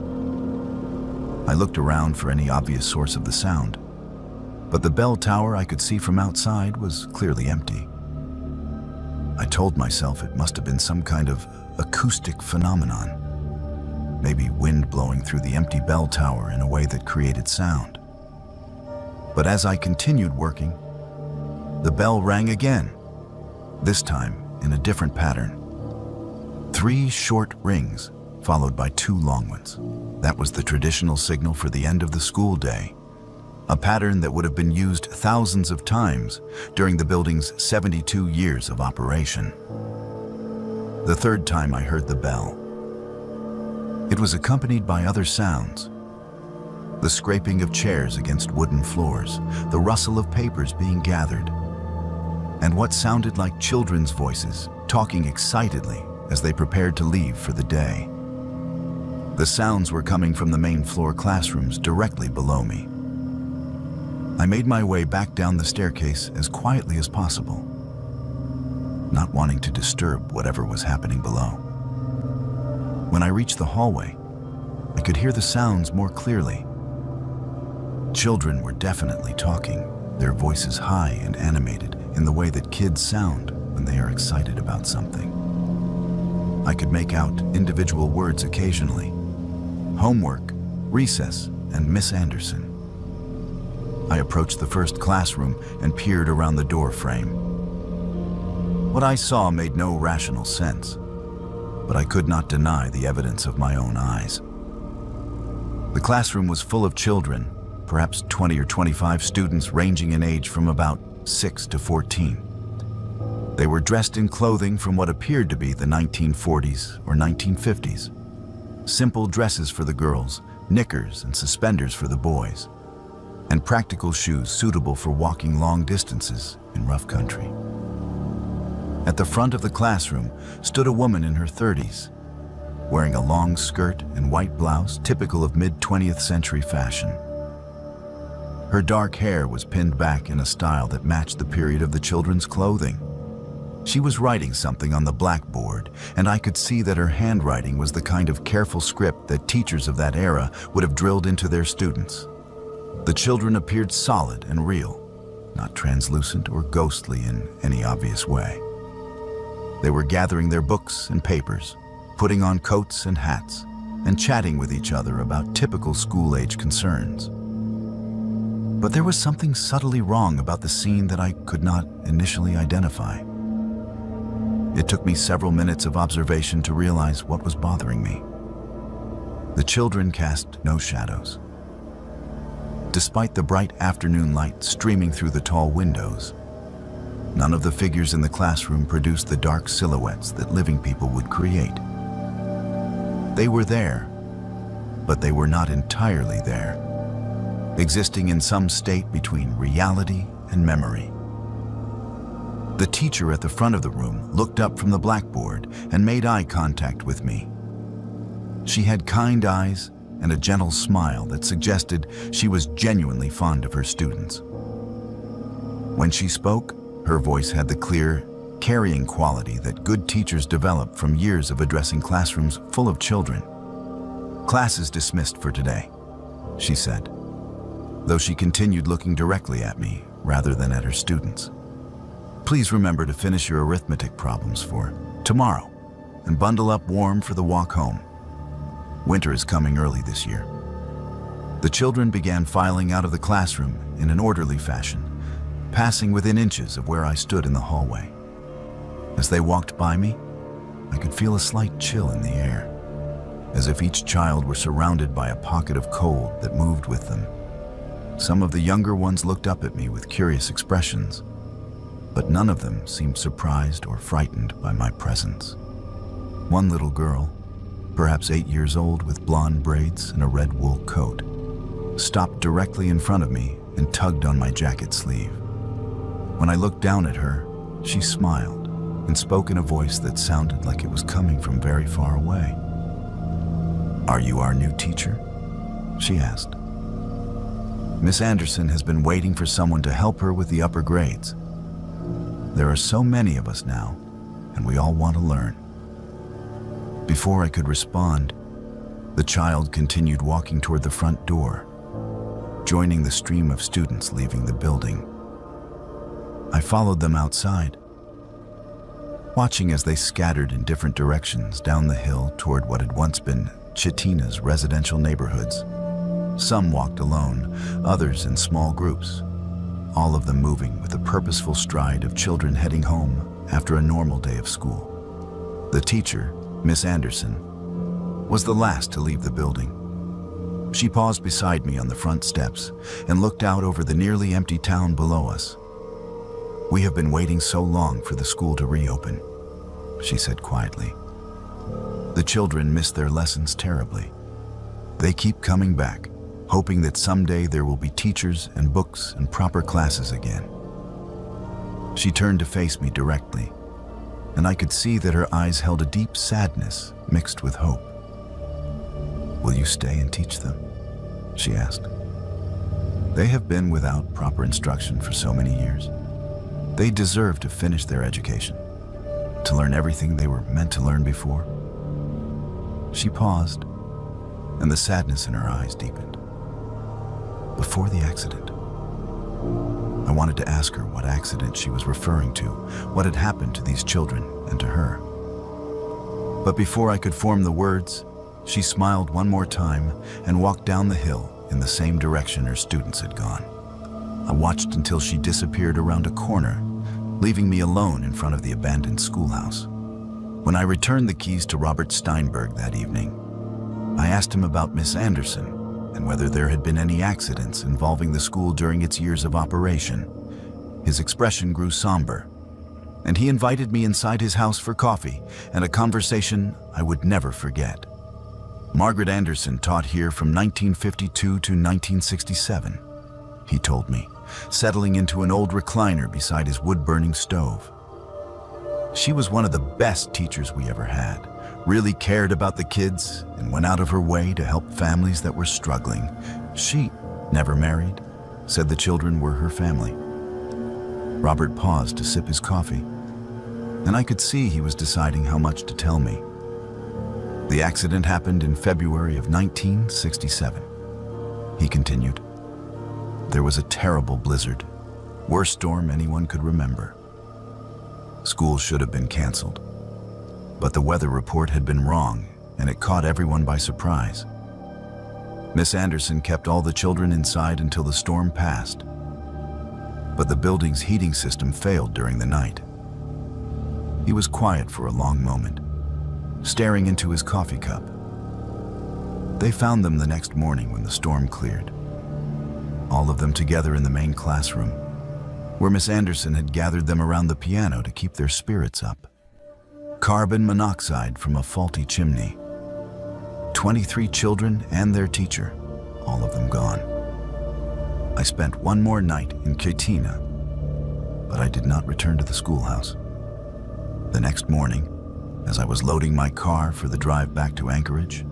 I looked around for any obvious source of the sound, but the bell tower I could see from outside was clearly empty. I told myself it must have been some kind of acoustic phenomenon, maybe wind blowing through the empty bell tower in a way that created sound. But as I continued working, the bell rang again, this time in a different pattern. 3 short rings, followed by 2 long ones. That was the traditional signal for the end of the school day, a pattern that would have been used thousands of times during the building's 72 years of operation. The third time I heard the bell, it was accompanied by other sounds. The scraping of chairs against wooden floors, the rustle of papers being gathered, and what sounded like children's voices talking excitedly as they prepared to leave for the day. The sounds were coming from the main floor classrooms directly below me. I made my way back down the staircase as quietly as possible, not wanting to disturb whatever was happening below. When I reached the hallway, I could hear the sounds more clearly. Children were definitely talking, their voices high and animated in the way that kids sound when they are excited about something. I could make out individual words occasionally: homework, recess, and Miss Anderson. I approached the first classroom and peered around the door frame. What I saw made no rational sense, but I could not deny the evidence of my own eyes. The classroom was full of children, perhaps 20 or 25 students ranging in age from about 6 to 14. They were dressed in clothing from what appeared to be the 1940s or 1950s. Simple dresses for the girls, knickers and suspenders for the boys, and practical shoes suitable for walking long distances in rough country. At the front of the classroom stood a woman in her 30s, wearing a long skirt and white blouse typical of mid-20th century fashion. Her dark hair was pinned back in a style that matched the period of the children's clothing. She was writing something on the blackboard, and I could see that her handwriting was the kind of careful script that teachers of that era would have drilled into their students. The children appeared solid and real, not translucent or ghostly in any obvious way. They were gathering their books and papers, putting on coats and hats, and chatting with each other about typical school-age concerns. But there was something subtly wrong about the scene that I could not initially identify. It took me several minutes of observation to realize what was bothering me. The children cast no shadows. Despite the bright afternoon light streaming through the tall windows, none of the figures in the classroom produced the dark silhouettes that living people would create. They were there, but they were not entirely there, existing in some state between reality and memory. The teacher at the front of the room looked up from the blackboard and made eye contact with me. She had kind eyes and a gentle smile that suggested she was genuinely fond of her students. When she spoke, her voice had the clear, carrying quality that good teachers develop from years of addressing classrooms full of children. "Class is dismissed for today," she said, though she continued looking directly at me rather than at her students. "Please remember to finish your arithmetic problems for tomorrow and bundle up warm for the walk home. Winter is coming early this year." The children began filing out of the classroom in an orderly fashion, passing within inches of where I stood in the hallway. As they walked by me, I could feel a slight chill in the air, as if each child were surrounded by a pocket of cold that moved with them. Some of the younger ones looked up at me with curious expressions, but none of them seemed surprised or frightened by my presence. One little girl, perhaps 8 years old with blonde braids and a red wool coat, stopped directly in front of me and tugged on my jacket sleeve. When I looked down at her, she smiled and spoke in a voice that sounded like it was coming from very far away. "Are you our new teacher?" she asked. "Miss Anderson has been waiting for someone to help her with the upper grades. There are so many of us now, and we all want to learn." Before I could respond, the child continued walking toward the front door, joining the stream of students leaving the building. I followed them outside, watching as they scattered in different directions down the hill toward what had once been Chitina's residential neighborhoods. Some walked alone, others in small groups, all of them moving with the purposeful stride of children heading home after a normal day of school. The teacher, Miss Anderson, was the last to leave the building. She paused beside me on the front steps and looked out over the nearly empty town below us. "We have been waiting so long for the school to reopen," she said quietly. "The children miss their lessons terribly. They keep coming back, hoping that someday there will be teachers and books and proper classes again." She turned to face me directly, and I could see that her eyes held a deep sadness mixed with hope. "Will you stay and teach them?" she asked. "They have been without proper instruction for so many years. They deserve to finish their education, to learn everything they were meant to learn before." She paused, and the sadness in her eyes deepened. "Before the accident." I wanted to ask her what accident she was referring to, what had happened to these children and to her. But before I could form the words, she smiled one more time and walked down the hill in the same direction her students had gone. I watched until she disappeared around a corner, leaving me alone in front of the abandoned schoolhouse. When I returned the keys to Robert Steinberg that evening, I asked him about Miss Anderson and whether there had been any accidents involving the school during its years of operation. His expression grew somber, and he invited me inside his house for coffee and a conversation I would never forget. "Margaret Anderson taught here from 1952 to 1967, he told me, settling into an old recliner beside his wood-burning stove. "She was one of the best teachers we ever had, really cared about the kids and went out of her way to help families that were struggling. She never married, said the children were her family." Robert paused to sip his coffee, and I could see he was deciding how much to tell me. "The accident happened in February of 1967, he continued. "There was a terrible blizzard, worst storm anyone could remember. School should have been canceled, but the weather report had been wrong and it caught everyone by surprise. Miss Anderson kept all the children inside until the storm passed, but the building's heating system failed during the night." He was quiet for a long moment, staring into his coffee cup. "They found them the next morning when the storm cleared, all of them together in the main classroom, where Miss Anderson had gathered them around the piano to keep their spirits up. Carbon monoxide from a faulty chimney. 23 children and their teacher, all of them gone. I spent one more night in Chitina, but I did not return to the schoolhouse. The next morning, as I was loading my car for the drive back to Anchorage,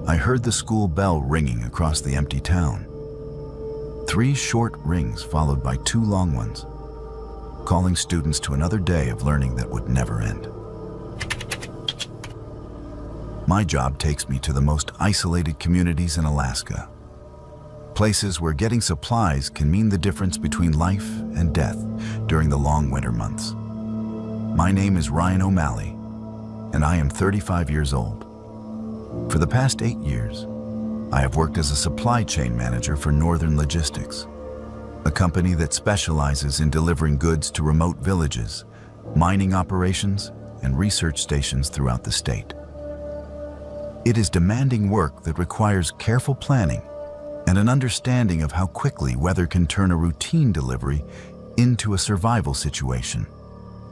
I heard the school bell ringing across the empty town. 3 short rings followed by 2 long ones, calling students to another day of learning that would never end. My job takes me to the most isolated communities in Alaska, places where getting supplies can mean the difference between life and death during the long winter months. My name is Ryan O'Malley, and I am 35 years old. For the past 8 years, I have worked as a supply chain manager for Northern Logistics, a company that specializes in delivering goods to remote villages, mining operations, and research stations throughout the state. It is demanding work that requires careful planning and an understanding of how quickly weather can turn a routine delivery into a survival situation.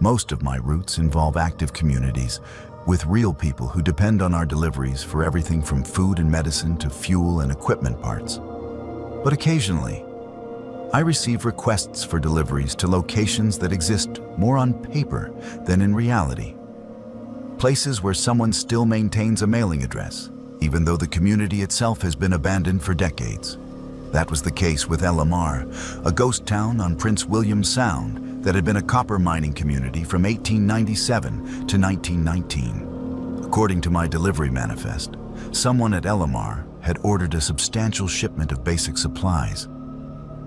Most of my routes involve active communities with real people who depend on our deliveries for everything from food and medicine to fuel and equipment parts. But occasionally, I receive requests for deliveries to locations that exist more on paper than in reality. Places where someone still maintains a mailing address, even though the community itself has been abandoned for decades. That was the case with Elamar, a ghost town on Prince William Sound that had been a copper mining community from 1897 to 1919. According to my delivery manifest, someone at Elamar had ordered a substantial shipment of basic supplies,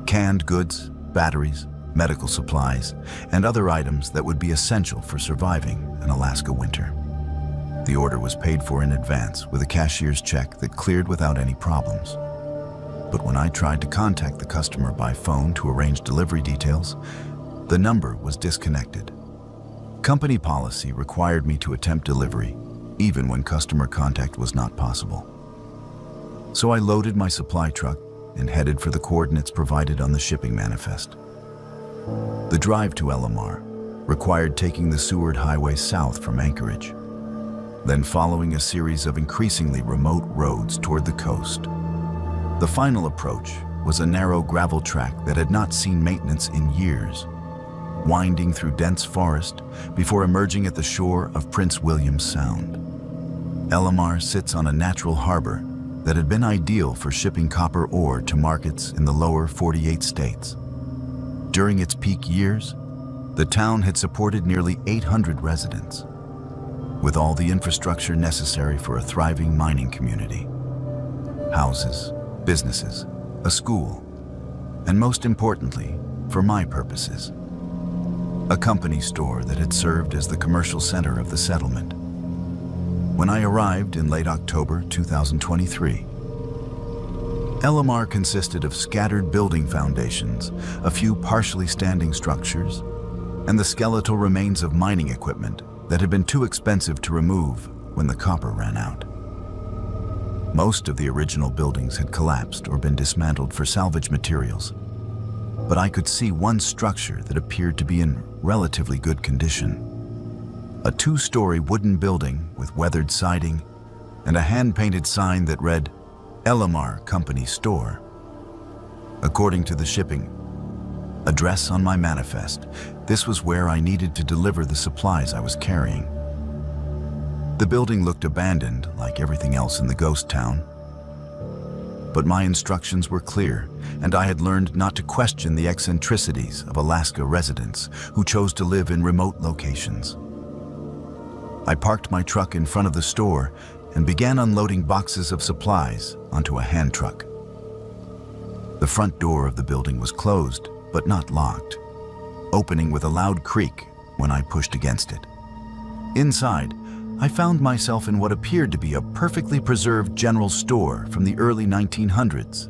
canned goods, batteries, medical supplies, and other items that would be essential for surviving an Alaska winter. The order was paid for in advance with a cashier's check that cleared without any problems. But when I tried to contact the customer by phone to arrange delivery details, the number was disconnected. Company policy required me to attempt delivery, even when customer contact was not possible. So I loaded my supply truck and headed for the coordinates provided on the shipping manifest. The drive to Elamar required taking the Seward Highway south from Anchorage, then following a series of increasingly remote roads toward the coast. The final approach was a narrow gravel track that had not seen maintenance in years, winding through dense forest before emerging at the shore of Prince William Sound. Elamar sits on a natural harbor that had been ideal for shipping copper ore to markets in the lower 48 states. During its peak years, the town had supported nearly 800 residents, with all the infrastructure necessary for a thriving mining community. Houses, businesses, a school, and most importantly, for my purposes, a company store that had served as the commercial center of the settlement. When I arrived in late October 2023, Elamar consisted of scattered building foundations, a few partially standing structures, and the skeletal remains of mining equipment that had been too expensive to remove when the copper ran out. Most of the original buildings had collapsed or been dismantled for salvage materials, but I could see one structure that appeared to be in relatively good condition. A 2-story wooden building with weathered siding and a hand-painted sign that read, Elamar Company Store. According to the shipping address on my manifest, this was where I needed to deliver the supplies I was carrying. The building looked abandoned, like everything else in the ghost town. But my instructions were clear, and I had learned not to question the eccentricities of Alaska residents who chose to live in remote locations. I parked my truck in front of the store and began unloading boxes of supplies onto a hand truck. The front door of the building was closed, but not locked, opening with a loud creak when I pushed against it. Inside, I found myself in what appeared to be a perfectly preserved general store from the early 1900s,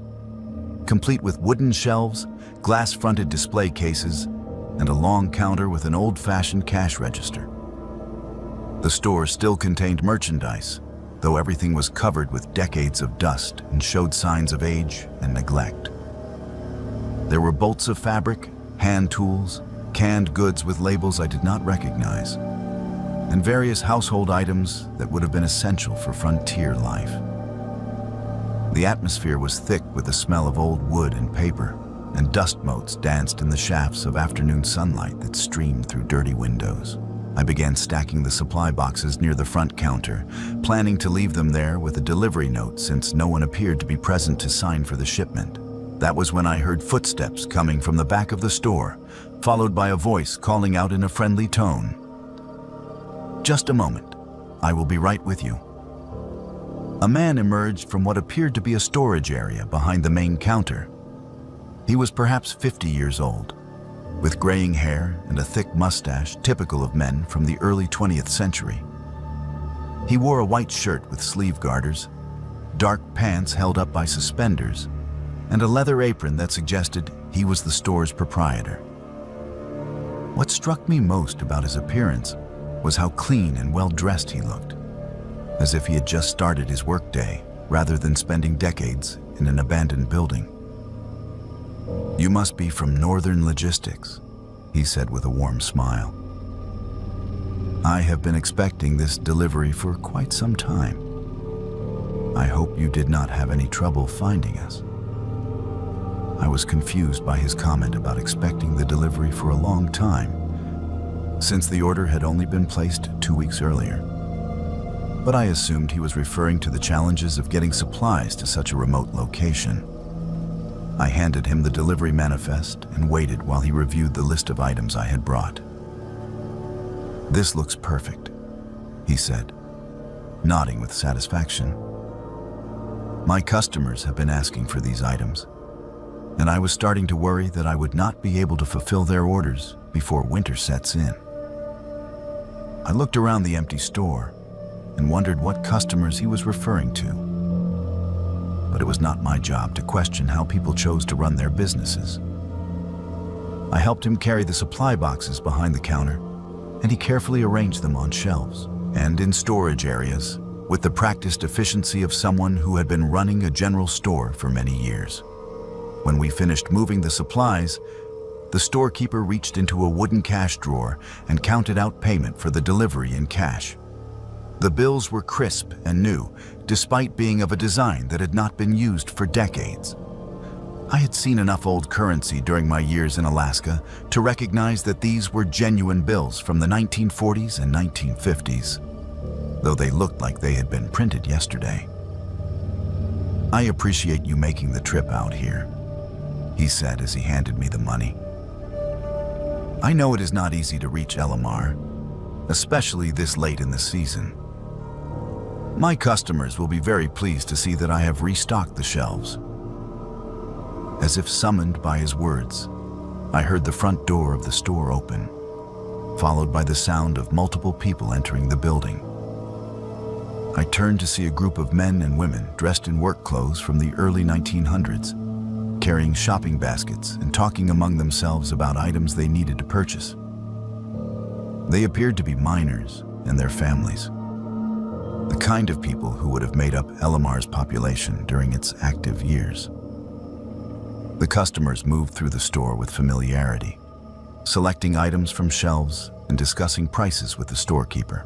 complete with wooden shelves, glass-fronted display cases, and a long counter with an old-fashioned cash register. The store still contained merchandise, though everything was covered with decades of dust and showed signs of age and neglect. There were bolts of fabric, hand tools, canned goods with labels I did not recognize, and various household items that would have been essential for frontier life. The atmosphere was thick with the smell of old wood and paper, and dust motes danced in the shafts of afternoon sunlight that streamed through dirty windows. I began stacking the supply boxes near the front counter, planning to leave them there with a delivery note since no one appeared to be present to sign for the shipment. That was when I heard footsteps coming from the back of the store, followed by a voice calling out in a friendly tone. "Just a moment. I will be right with you." A man emerged from what appeared to be a storage area behind the main counter. He was perhaps 50 years old, with graying hair and a thick mustache typical of men from the early 20th century. He wore a white shirt with sleeve garters, dark pants held up by suspenders, and a leather apron that suggested he was the store's proprietor. What struck me most about his appearance was how clean and well-dressed he looked, as if he had just started his workday rather than spending decades in an abandoned building. "You must be from Northern Logistics," he said with a warm smile. "I have been expecting this delivery for quite some time. I hope you did not have any trouble finding us." I was confused by his comment about expecting the delivery for a long time, since the order had only been placed 2 weeks earlier. But I assumed he was referring to the challenges of getting supplies to such a remote location. I handed him the delivery manifest and waited while he reviewed the list of items I had brought. "This looks perfect," he said, nodding with satisfaction. "My customers have been asking for these items, and I was starting to worry that I would not be able to fulfill their orders before winter sets in." I looked around the empty store and wondered what customers he was referring to. But it was not my job to question how people chose to run their businesses. I helped him carry the supply boxes behind the counter, and he carefully arranged them on shelves and in storage areas with the practiced efficiency of someone who had been running a general store for many years. When we finished moving the supplies, the storekeeper reached into a wooden cash drawer and counted out payment for the delivery in cash. The bills were crisp and new, despite being of a design that had not been used for decades. I had seen enough old currency during my years in Alaska to recognize that these were genuine bills from the 1940s and 1950s, though they looked like they had been printed yesterday. "I appreciate you making the trip out here," he said as he handed me the money. "I know it is not easy to reach Elamar, especially this late in the season. My customers will be very pleased to see that I have restocked the shelves." As if summoned by his words, I heard the front door of the store open, followed by the sound of multiple people entering the building. I turned to see a group of men and women dressed in work clothes from the early 1900s, carrying shopping baskets and talking among themselves about items they needed to purchase. They appeared to be miners and their families, the kind of people who would have made up Elamar's population during its active years. The customers moved through the store with familiarity, selecting items from shelves and discussing prices with the storekeeper.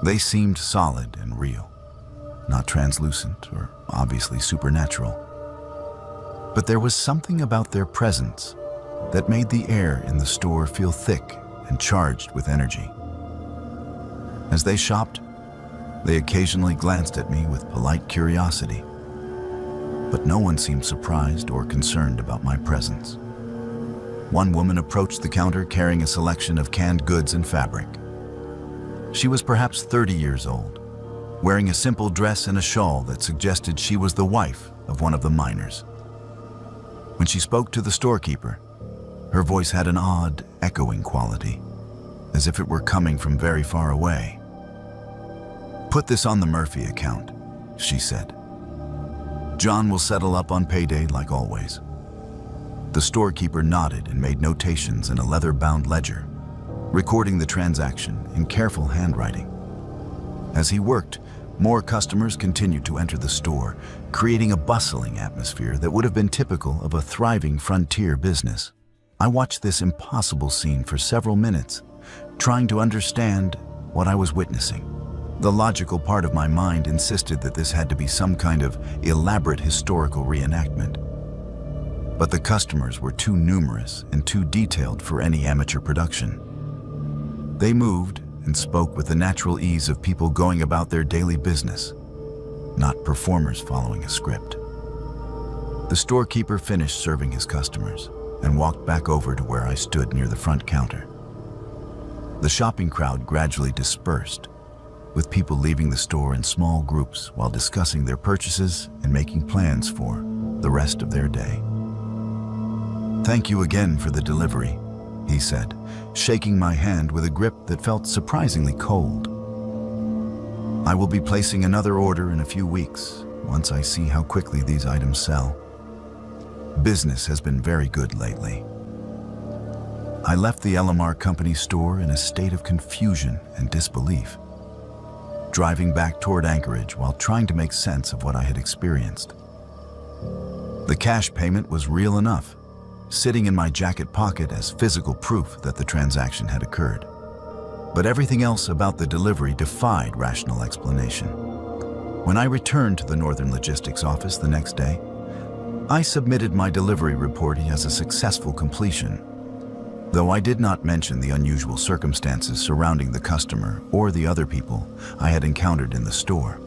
They seemed solid and real, not translucent or obviously supernatural. But there was something about their presence that made the air in the store feel thick and charged with energy. As they shopped, they occasionally glanced at me with polite curiosity, but no one seemed surprised or concerned about my presence. One woman approached the counter carrying a selection of canned goods and fabric. She was perhaps 30 years old, wearing a simple dress and a shawl that suggested she was the wife of one of the miners. When she spoke to the storekeeper, her voice had an odd, echoing quality, as if it were coming from very far away. "Put this on the Murphy account," she said. "John will settle up on payday like always." The storekeeper nodded and made notations in a leather-bound ledger, recording the transaction in careful handwriting. As he worked, more customers continued to enter the store, creating a bustling atmosphere that would have been typical of a thriving frontier business. I watched this impossible scene for several minutes, trying to understand what I was witnessing. The logical part of my mind insisted that this had to be some kind of elaborate historical reenactment. but the customers were too numerous and too detailed for any amateur production. They moved and spoke with the natural ease of people going about their daily business, not performers following a script. The storekeeper finished serving his customers and walked back over to where I stood near the front counter. The shopping crowd gradually dispersed, with people leaving the store in small groups while discussing their purchases and making plans for the rest of their day. "Thank you again for the delivery," he said, shaking my hand with a grip that felt surprisingly cold. "I will be placing another order in a few weeks once I see how quickly these items sell. Business has been very good lately." I left the LMR company store in a state of confusion and disbelief, driving back toward Anchorage while trying to make sense of what I had experienced. The cash payment was real enough, sitting in my jacket pocket as physical proof that the transaction had occurred. But everything else about the delivery defied rational explanation. When I returned to the Northern Logistics office the next day, I submitted my delivery report as a successful completion, though I did not mention the unusual circumstances surrounding the customer or the other people I had encountered in the store.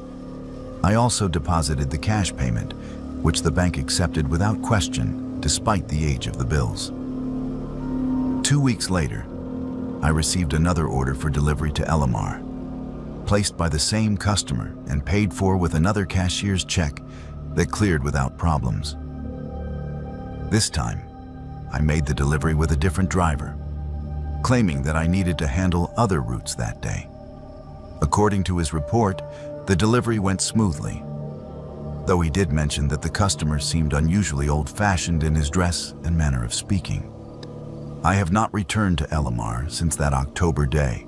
I also deposited the cash payment, which the bank accepted without question, despite the age of the bills. 2 weeks later, I received another order for delivery to LMR, placed by the same customer and paid for with another cashier's check that cleared without problems. This time, I made the delivery with a different driver, claiming that I needed to handle other routes that day. According to his report, the delivery went smoothly, though he did mention that the customer seemed unusually old-fashioned in his dress and manner of speaking. I have not returned to LMR since that October day,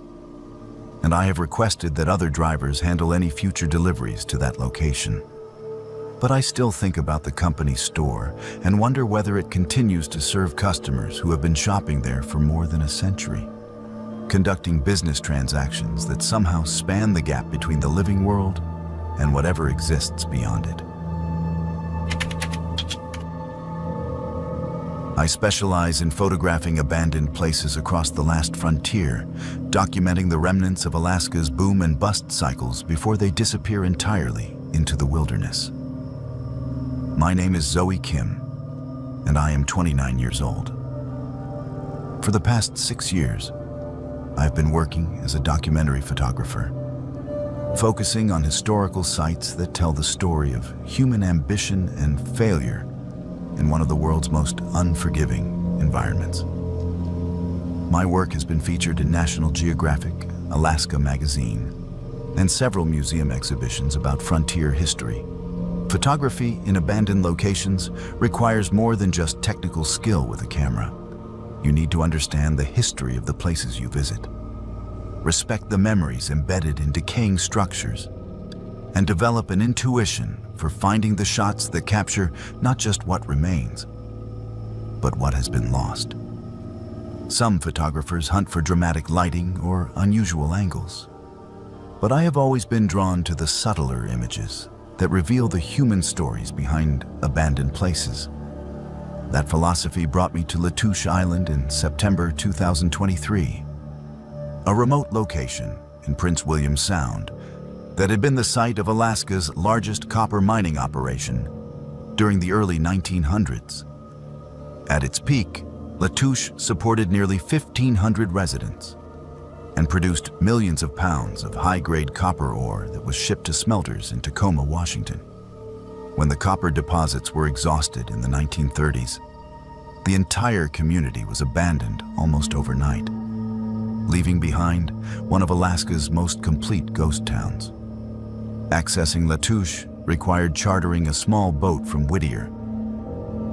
and I have requested that other drivers handle any future deliveries to that location. But I still think about the company store and wonder whether it continues to serve customers who have been shopping there for more than a century, conducting business transactions that somehow span the gap between the living world and whatever exists beyond it. I specialize in photographing abandoned places across the last frontier, documenting the remnants of Alaska's boom and bust cycles before they disappear entirely into the wilderness. My name is Zoe Kim, and I am 29 years old. For the past 6 years, I've been working as a documentary photographer, focusing on historical sites that tell the story of human ambition and failure in one of the world's most unforgiving environments. My work has been featured in National Geographic, Alaska magazine, and several museum exhibitions about frontier history. Photography in abandoned locations requires more than just technical skill with a camera. You need to understand the history of the places you visit, respect the memories embedded in decaying structures, and develop an intuition for finding the shots that capture not just what remains, but what has been lost. Some photographers hunt for dramatic lighting or unusual angles, but I have always been drawn to the subtler images that reveal the human stories behind abandoned places. That philosophy brought me to Latouche Island in September 2023, a remote location in Prince William Sound that had been the site of Alaska's largest copper mining operation during the early 1900s. At its peak, Latouche supported nearly 1,500 residents and produced millions of pounds of high-grade copper ore that was shipped to smelters in Tacoma, Washington. When the copper deposits were exhausted in the 1930s, the entire community was abandoned almost overnight, leaving behind one of Alaska's most complete ghost towns. Accessing Latouche required chartering a small boat from Whittier,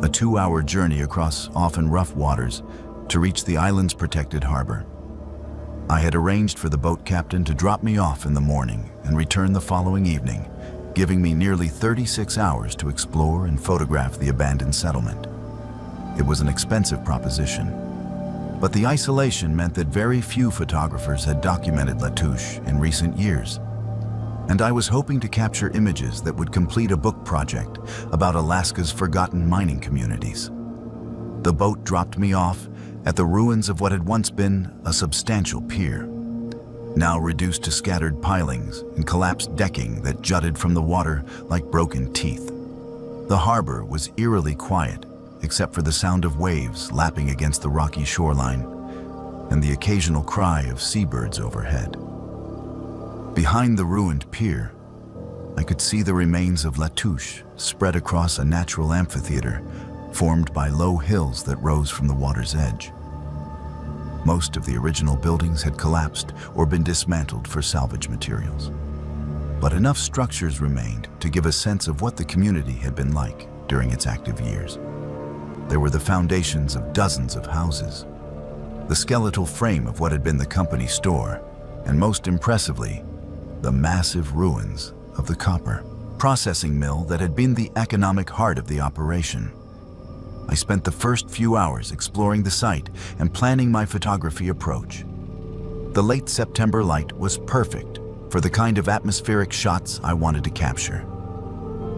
a 2-hour journey across often rough waters to reach the island's protected harbor. I had arranged for the boat captain to drop me off in the morning and return the following evening, giving me nearly 36 hours to explore and photograph the abandoned settlement. It was an expensive proposition, but the isolation meant that very few photographers had documented Latouche in recent years, and I was hoping to capture images that would complete a book project about Alaska's forgotten mining communities. The boat dropped me off at the ruins of what had once been a substantial pier, now reduced to scattered pilings and collapsed decking that jutted from the water like broken teeth. The harbor was eerily quiet, except for the sound of waves lapping against the rocky shoreline and the occasional cry of seabirds overhead. Behind the ruined pier, I could see the remains of La Touche spread across a natural amphitheater formed by low hills that rose from the water's edge. Most of the original buildings had collapsed or been dismantled for salvage materials. But enough structures remained to give a sense of what the community had been like during its active years. There were the foundations of dozens of houses, the skeletal frame of what had been the company store, and most impressively, the massive ruins of the copper processing mill that had been the economic heart of the operation. I spent the first few hours exploring the site and planning my photography approach. The late September light was perfect for the kind of atmospheric shots I wanted to capture,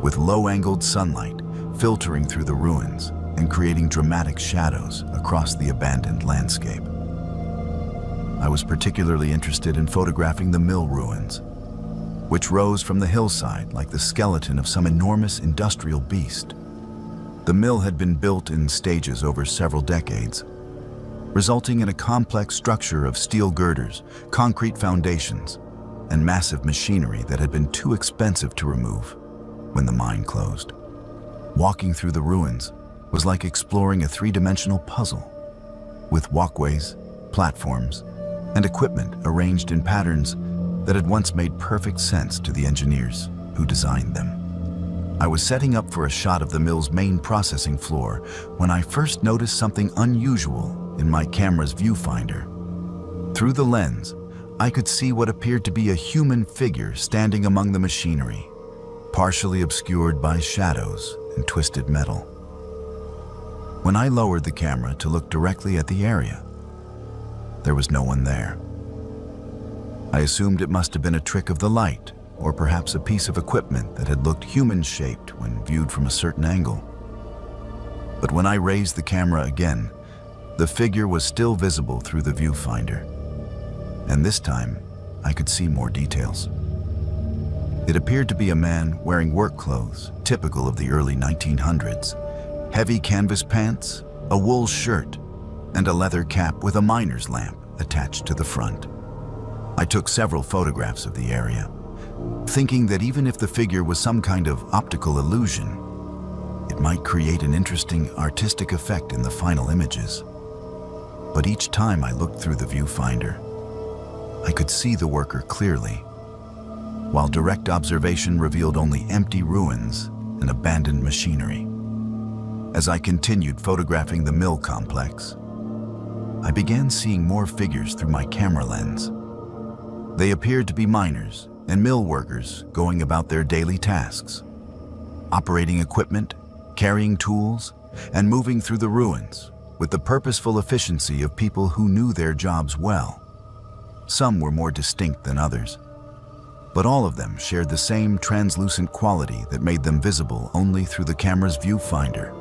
with low-angled sunlight filtering through the ruins and creating dramatic shadows across the abandoned landscape. I was particularly interested in photographing the mill ruins, which rose from the hillside like the skeleton of some enormous industrial beast. The mill had been built in stages over several decades, resulting in a complex structure of steel girders, concrete foundations, and massive machinery that had been too expensive to remove when the mine closed. Walking through the ruins was like exploring a three-dimensional puzzle, with walkways, platforms, and equipment arranged in patterns that had once made perfect sense to the engineers who designed them. I was setting up for a shot of the mill's main processing floor when I first noticed something unusual in my camera's viewfinder. Through the lens, I could see what appeared to be a human figure standing among the machinery, partially obscured by shadows and twisted metal. When I lowered the camera to look directly at the area, there was no one there. I assumed it must have been a trick of the light, or perhaps a piece of equipment that had looked human-shaped when viewed from a certain angle. But when I raised the camera again, the figure was still visible through the viewfinder, and this time I could see more details. It appeared to be a man wearing work clothes, typical of the early 1900s, heavy canvas pants, a wool shirt, and a leather cap with a miner's lamp attached to the front. I took several photographs of the area, thinking that even if the figure was some kind of optical illusion, it might create an interesting artistic effect in the final images. But each time I looked through the viewfinder, I could see the worker clearly, while direct observation revealed only empty ruins and abandoned machinery. As I continued photographing the mill complex, I began seeing more figures through my camera lens. They appeared to be miners and mill workers going about their daily tasks, operating equipment, carrying tools, and moving through the ruins with the purposeful efficiency of people who knew their jobs well. Some were more distinct than others, but all of them shared the same translucent quality that made them visible only through the camera's viewfinder.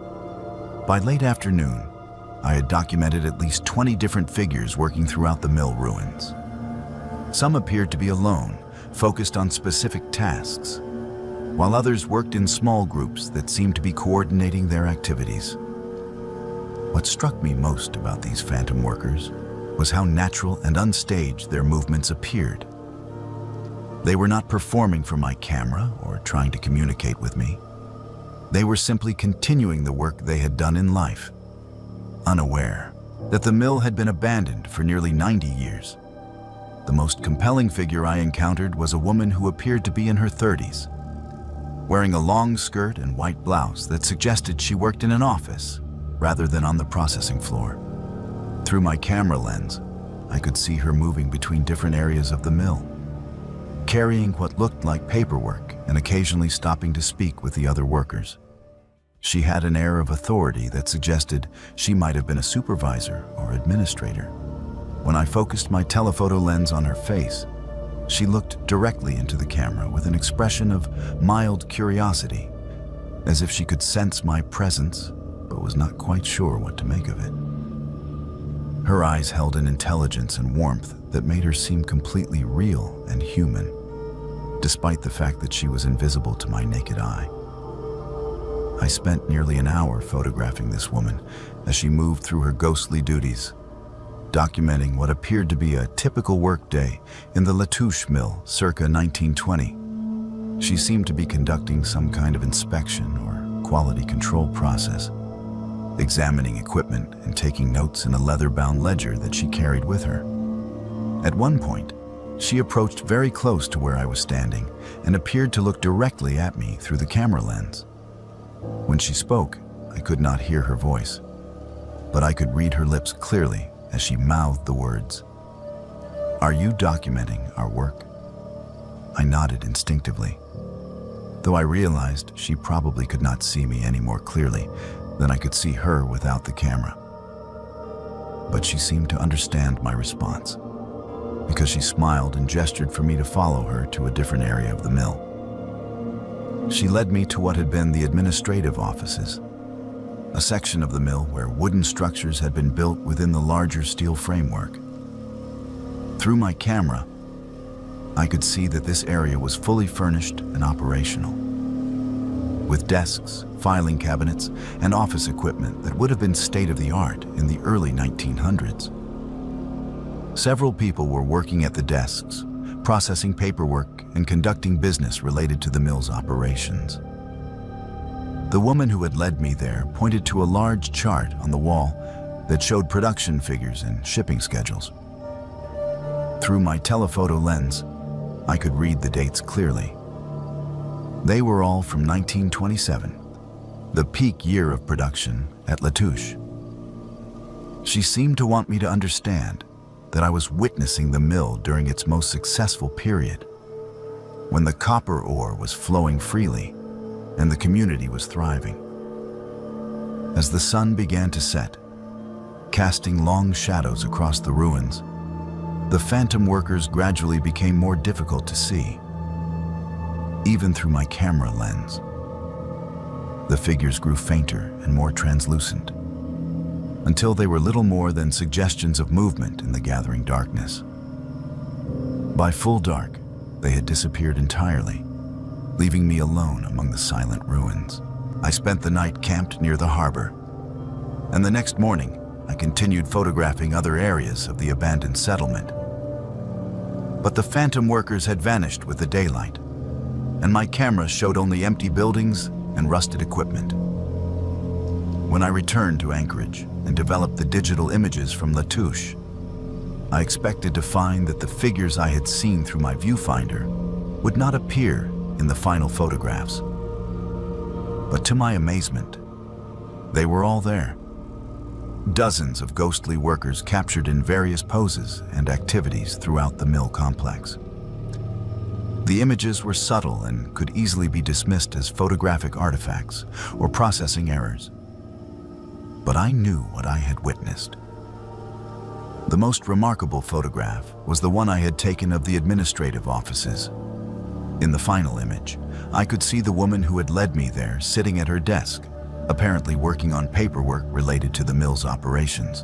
By late afternoon, I had documented at least 20 different figures working throughout the mill ruins. Some appeared to be alone, focused on specific tasks, while others worked in small groups that seemed to be coordinating their activities. What struck me most about these phantom workers was how natural and unstaged their movements appeared. They were not performing for my camera or trying to communicate with me. They were simply continuing the work they had done in life, unaware that the mill had been abandoned for nearly 90 years. The most compelling figure I encountered was a woman who appeared to be in her 30s, wearing a long skirt and white blouse that suggested she worked in an office rather than on the processing floor. Through my camera lens, I could see her moving between different areas of the mill, carrying what looked like paperwork and occasionally stopping to speak with the other workers. She had an air of authority that suggested she might have been a supervisor or administrator. When I focused my telephoto lens on her face, she looked directly into the camera with an expression of mild curiosity, as if she could sense my presence but was not quite sure what to make of it. Her eyes held an intelligence and warmth that made her seem completely real and human, despite the fact that she was invisible to my naked eye. I spent nearly an hour photographing this woman as she moved through her ghostly duties, documenting what appeared to be a typical workday in the Latouche mill circa 1920. She seemed to be conducting some kind of inspection or quality control process, examining equipment and taking notes in a leather-bound ledger that she carried with her. At one point, she approached very close to where I was standing and appeared to look directly at me through the camera lens. When she spoke, I could not hear her voice, but I could read her lips clearly as she mouthed the words, "Are you documenting our work?" I nodded instinctively, though I realized she probably could not see me any more clearly than I could see her without the camera. But she seemed to understand my response, because she smiled and gestured for me to follow her to a different area of the mill. She led me to what had been the administrative offices, a section of the mill where wooden structures had been built within the larger steel framework. Through my camera, I could see that this area was fully furnished and operational, with desks, filing cabinets, and office equipment that would have been state-of-the-art in the early 1900s. Several people were working at the desks, processing paperwork and conducting business related to the mill's operations. The woman who had led me there pointed to a large chart on the wall that showed production figures and shipping schedules. Through my telephoto lens, I could read the dates clearly. They were all from 1927, the peak year of production at Latouche. She seemed to want me to understand that I was witnessing the mill during its most successful period, when the copper ore was flowing freely and the community was thriving. As the sun began to set, casting long shadows across the ruins, the phantom workers gradually became more difficult to see, even through my camera lens. The figures grew fainter and more translucent, until they were little more than suggestions of movement in the gathering darkness. By full dark, they had disappeared entirely, leaving me alone among the silent ruins. I spent the night camped near the harbor, and the next morning, I continued photographing other areas of the abandoned settlement. But the phantom workers had vanished with the daylight, and my camera showed only empty buildings and rusted equipment. When I returned to Anchorage and developed the digital images from Latouche, I expected to find that the figures I had seen through my viewfinder would not appear in the final photographs. But to my amazement, they were all there. Dozens of ghostly workers captured in various poses and activities throughout the mill complex. The images were subtle and could easily be dismissed as photographic artifacts or processing errors. But I knew what I had witnessed. The most remarkable photograph was the one I had taken of the administrative offices. In the final image, I could see the woman who had led me there sitting at her desk, apparently working on paperwork related to the mill's operations.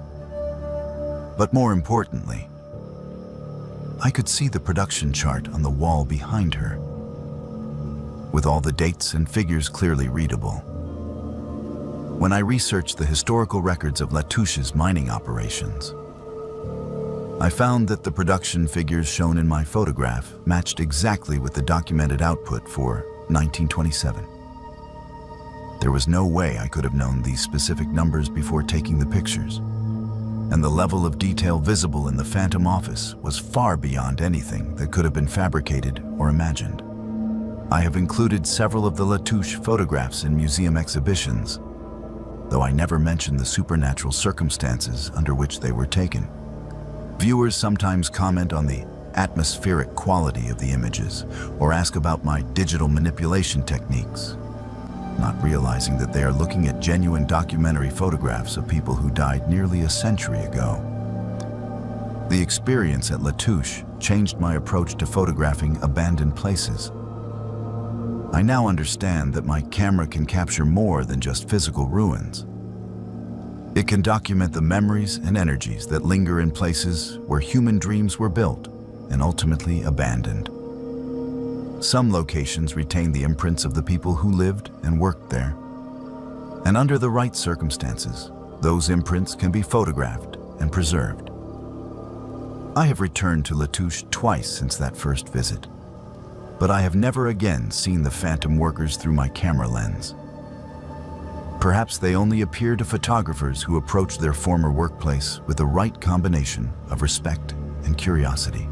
But more importantly, I could see the production chart on the wall behind her, with all the dates and figures clearly readable. When I researched the historical records of Latouche's mining operations, I found that the production figures shown in my photograph matched exactly with the documented output for 1927. There was no way I could have known these specific numbers before taking the pictures, and the level of detail visible in the phantom office was far beyond anything that could have been fabricated or imagined. I have included several of the Latouche photographs in museum exhibitions, though I never mentioned the supernatural circumstances under which they were taken. Viewers sometimes comment on the atmospheric quality of the images or ask about my digital manipulation techniques, not realizing that they are looking at genuine documentary photographs of people who died nearly a century ago. The experience at Latouche changed my approach to photographing abandoned places. I now understand that my camera can capture more than just physical ruins. It can document the memories and energies that linger in places where human dreams were built and ultimately abandoned. Some locations retain the imprints of the people who lived and worked there. And under the right circumstances, those imprints can be photographed and preserved. I have returned to Latouche twice since that first visit, but I have never again seen the phantom workers through my camera lens. Perhaps they only appear to photographers who approach their former workplace with the right combination of respect and curiosity.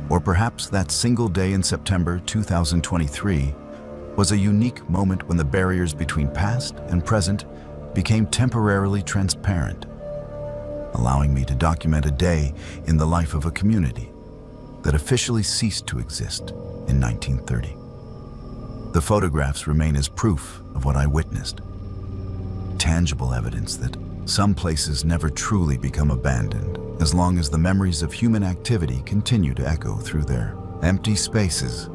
Or perhaps that single day in September 2023 was a unique moment when the barriers between past and present became temporarily transparent, allowing me to document a day in the life of a community that officially ceased to exist in 1930. The photographs remain as proof of what I witnessed, tangible evidence that some places never truly become abandoned as long as the memories of human activity continue to echo through their empty spaces.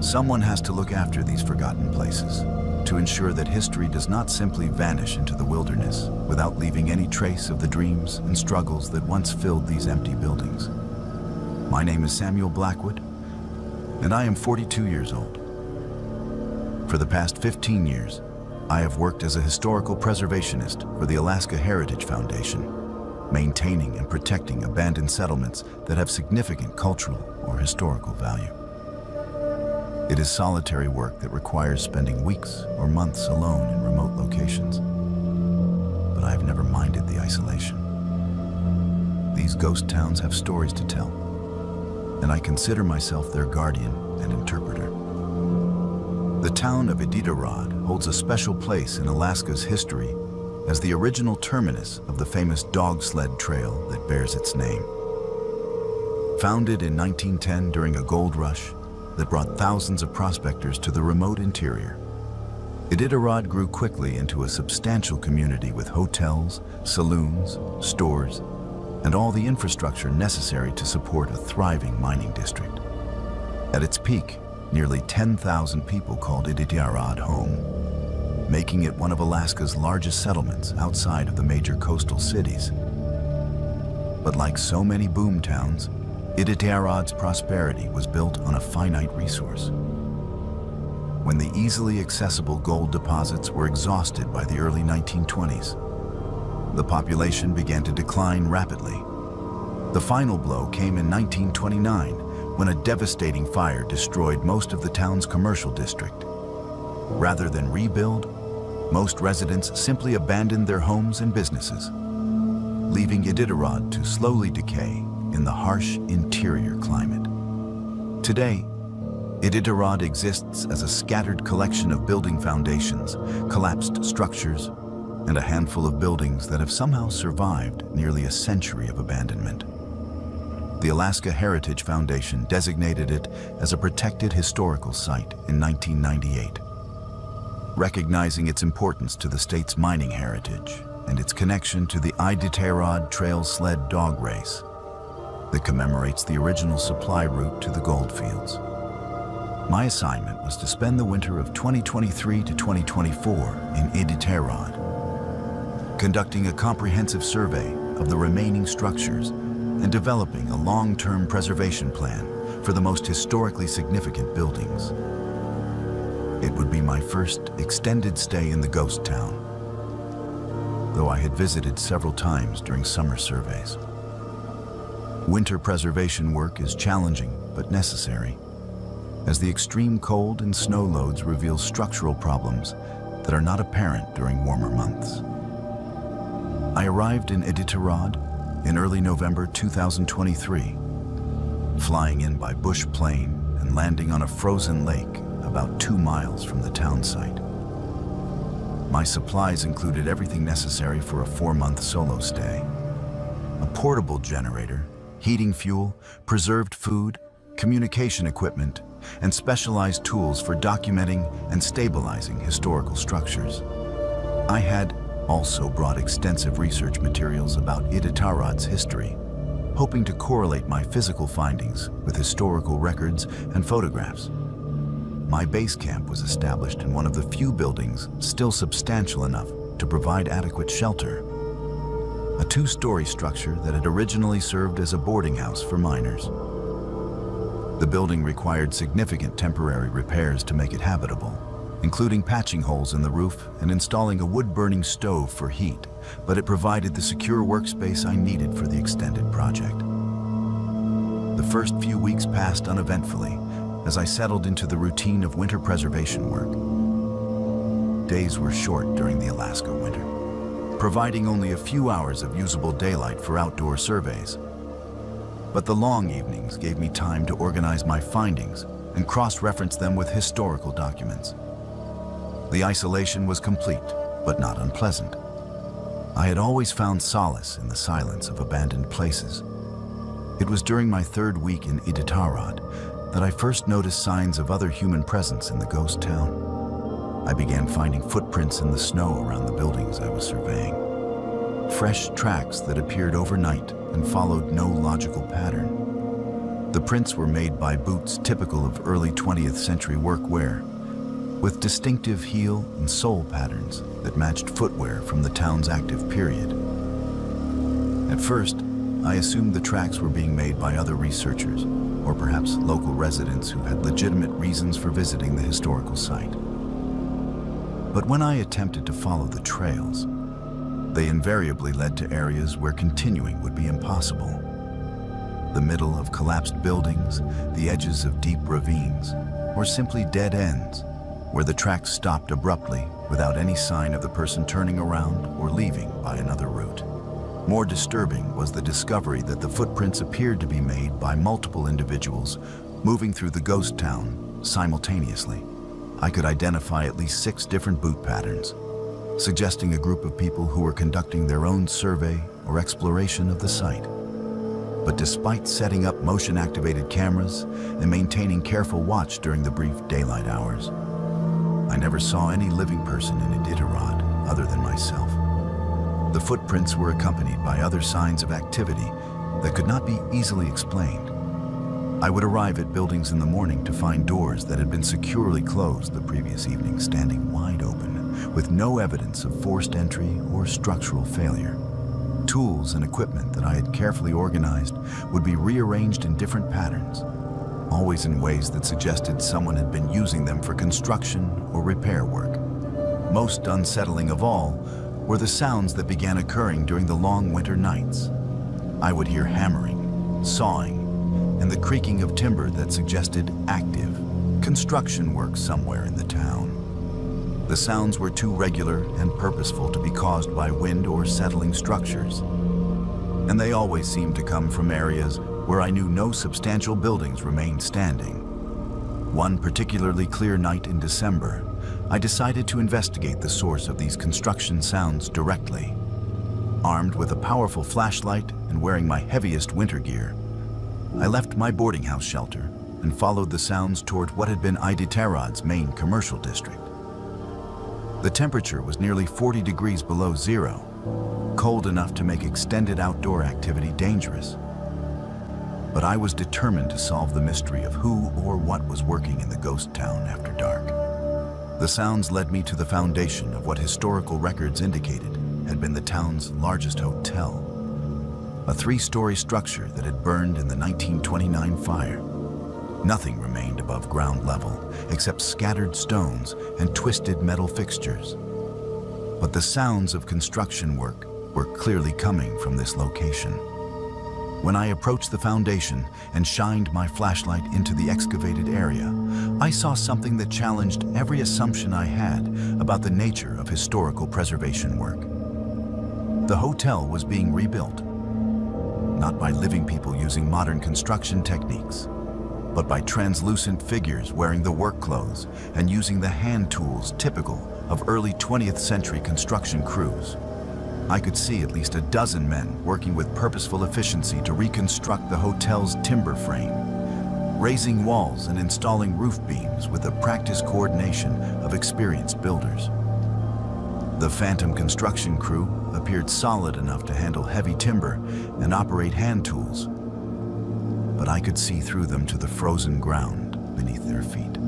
Someone has to look after these forgotten places to ensure that history does not simply vanish into the wilderness without leaving any trace of the dreams and struggles that once filled these empty buildings. My name is Samuel Blackwood, and I am 42 years old. For the past 15 years, I have worked as a historical preservationist for the Alaska Heritage Foundation, maintaining and protecting abandoned settlements that have significant cultural or historical value. It is solitary work that requires spending weeks or months alone in remote locations. But I have never minded the isolation. These ghost towns have stories to tell, and I consider myself their guardian and interpreter. The town of Iditarod holds a special place in Alaska's history as the original terminus of the famous dog sled trail that bears its name. Founded in 1910 during a gold rush that brought thousands of prospectors to the remote interior, Iditarod grew quickly into a substantial community with hotels, saloons, stores, and all the infrastructure necessary to support a thriving mining district. At its peak, nearly 10,000 people called Iditarod home, making it one of Alaska's largest settlements outside of the major coastal cities. But like so many boom towns, Iditarod's prosperity was built on a finite resource. When the easily accessible gold deposits were exhausted by the early 1920s, the population began to decline rapidly. The final blow came in 1929, when a devastating fire destroyed most of the town's commercial district. Rather than rebuild, most residents simply abandoned their homes and businesses, leaving Iditarod to slowly decay in the harsh interior climate. Today, Iditarod exists as a scattered collection of building foundations, collapsed structures, and a handful of buildings that have somehow survived nearly a century of abandonment. The Alaska Heritage Foundation designated it as a protected historical site in 1998, recognizing its importance to the state's mining heritage and its connection to the Iditarod Trail Sled Dog Race that commemorates the original supply route to the goldfields. My assignment was to spend the winter of 2023 to 2024 in Iditarod, conducting a comprehensive survey of the remaining structures and developing a long-term preservation plan for the most historically significant buildings. It would be my first extended stay in the ghost town, though I had visited several times during summer surveys. Winter preservation work is challenging but necessary, as the extreme cold and snow loads reveal structural problems that are not apparent during warmer months. I arrived in Iditarod in early November 2023, flying in by bush plane and landing on a frozen lake about 2 miles from the town site. My supplies included everything necessary for a 4-month solo stay: a portable generator, heating fuel, preserved food, communication equipment, and specialized tools for documenting and stabilizing historical structures. I had also brought extensive research materials about Iditarod's history, hoping to correlate my physical findings with historical records and photographs. my base camp was established in one of the few buildings still substantial enough to provide adequate shelter. A two-story structure that had originally served as a boarding house for miners. The building required significant temporary repairs to make it habitable, including patching holes in the roof and installing a wood-burning stove for heat, but it provided the secure workspace I needed for the extended project. The first few weeks passed uneventfully as I settled into the routine of winter preservation work. Days were short during the Alaska winter, providing only a few hours of usable daylight for outdoor surveys. But the long evenings gave me time to organize my findings and cross-reference them with historical documents. The isolation was complete, but not unpleasant. I had always found solace in the silence of abandoned places. It was during my third week in Iditarod that I first noticed signs of other human presence in the ghost town. I began finding footprints in the snow around the buildings I was surveying. Fresh tracks that appeared overnight and followed no logical pattern. The prints were made by boots typical of early 20th century workwear, with distinctive heel and sole patterns that matched footwear from the town's active period. At first, I assumed the tracks were being made by other researchers, or perhaps local residents who had legitimate reasons for visiting the historical site. But when I attempted to follow the trails, they invariably led to areas where continuing would be impossible. The middle of collapsed buildings, the edges of deep ravines, or simply dead ends, where the tracks stopped abruptly without any sign of the person turning around or leaving by another route. More disturbing was the discovery that the footprints appeared to be made by multiple individuals moving through the ghost town simultaneously. I could identify at least 6 different boot patterns, suggesting a group of people who were conducting their own survey or exploration of the site. But despite setting up motion-activated cameras and maintaining careful watch during the brief daylight hours, I never saw any living person in Iditarod other than myself. The footprints were accompanied by other signs of activity that could not be easily explained. I would arrive at buildings in the morning to find doors that had been securely closed the previous evening standing wide open, with no evidence of forced entry or structural failure. Tools and equipment that I had carefully organized would be rearranged in different patterns, always in ways that suggested someone had been using them for construction or repair work. Most unsettling of all were the sounds that began occurring during the long winter nights. I would hear hammering, sawing, and the creaking of timber that suggested active construction work somewhere in the town. The sounds were too regular and purposeful to be caused by wind or settling structures, and they always seemed to come from areas where I knew no substantial buildings remained standing. One particularly clear night in December, I decided to investigate the source of these construction sounds directly. Armed with a powerful flashlight and wearing my heaviest winter gear, I left my boarding house shelter and followed the sounds toward what had been Iditarod's main commercial district. The temperature was nearly 40 degrees below zero, cold enough to make extended outdoor activity dangerous. But I was determined to solve the mystery of who or what was working in the ghost town after dark. The sounds led me to the foundation of what historical records indicated had been the town's largest hotel, a 3-story structure that had burned in the 1929 fire. Nothing remained above ground level except scattered stones and twisted metal fixtures. But the sounds of construction work were clearly coming from this location. When I approached the foundation and shined my flashlight into the excavated area, I saw something that challenged every assumption I had about the nature of historical preservation work. The hotel was being rebuilt, not by living people using modern construction techniques, but by translucent figures wearing the work clothes and using the hand tools typical of early 20th century construction crews. I could see at least a dozen men working with purposeful efficiency to reconstruct the hotel's timber frame, raising walls and installing roof beams with the practiced coordination of experienced builders. The phantom construction crew appeared solid enough to handle heavy timber and operate hand tools, but I could see through them to the frozen ground beneath their feet.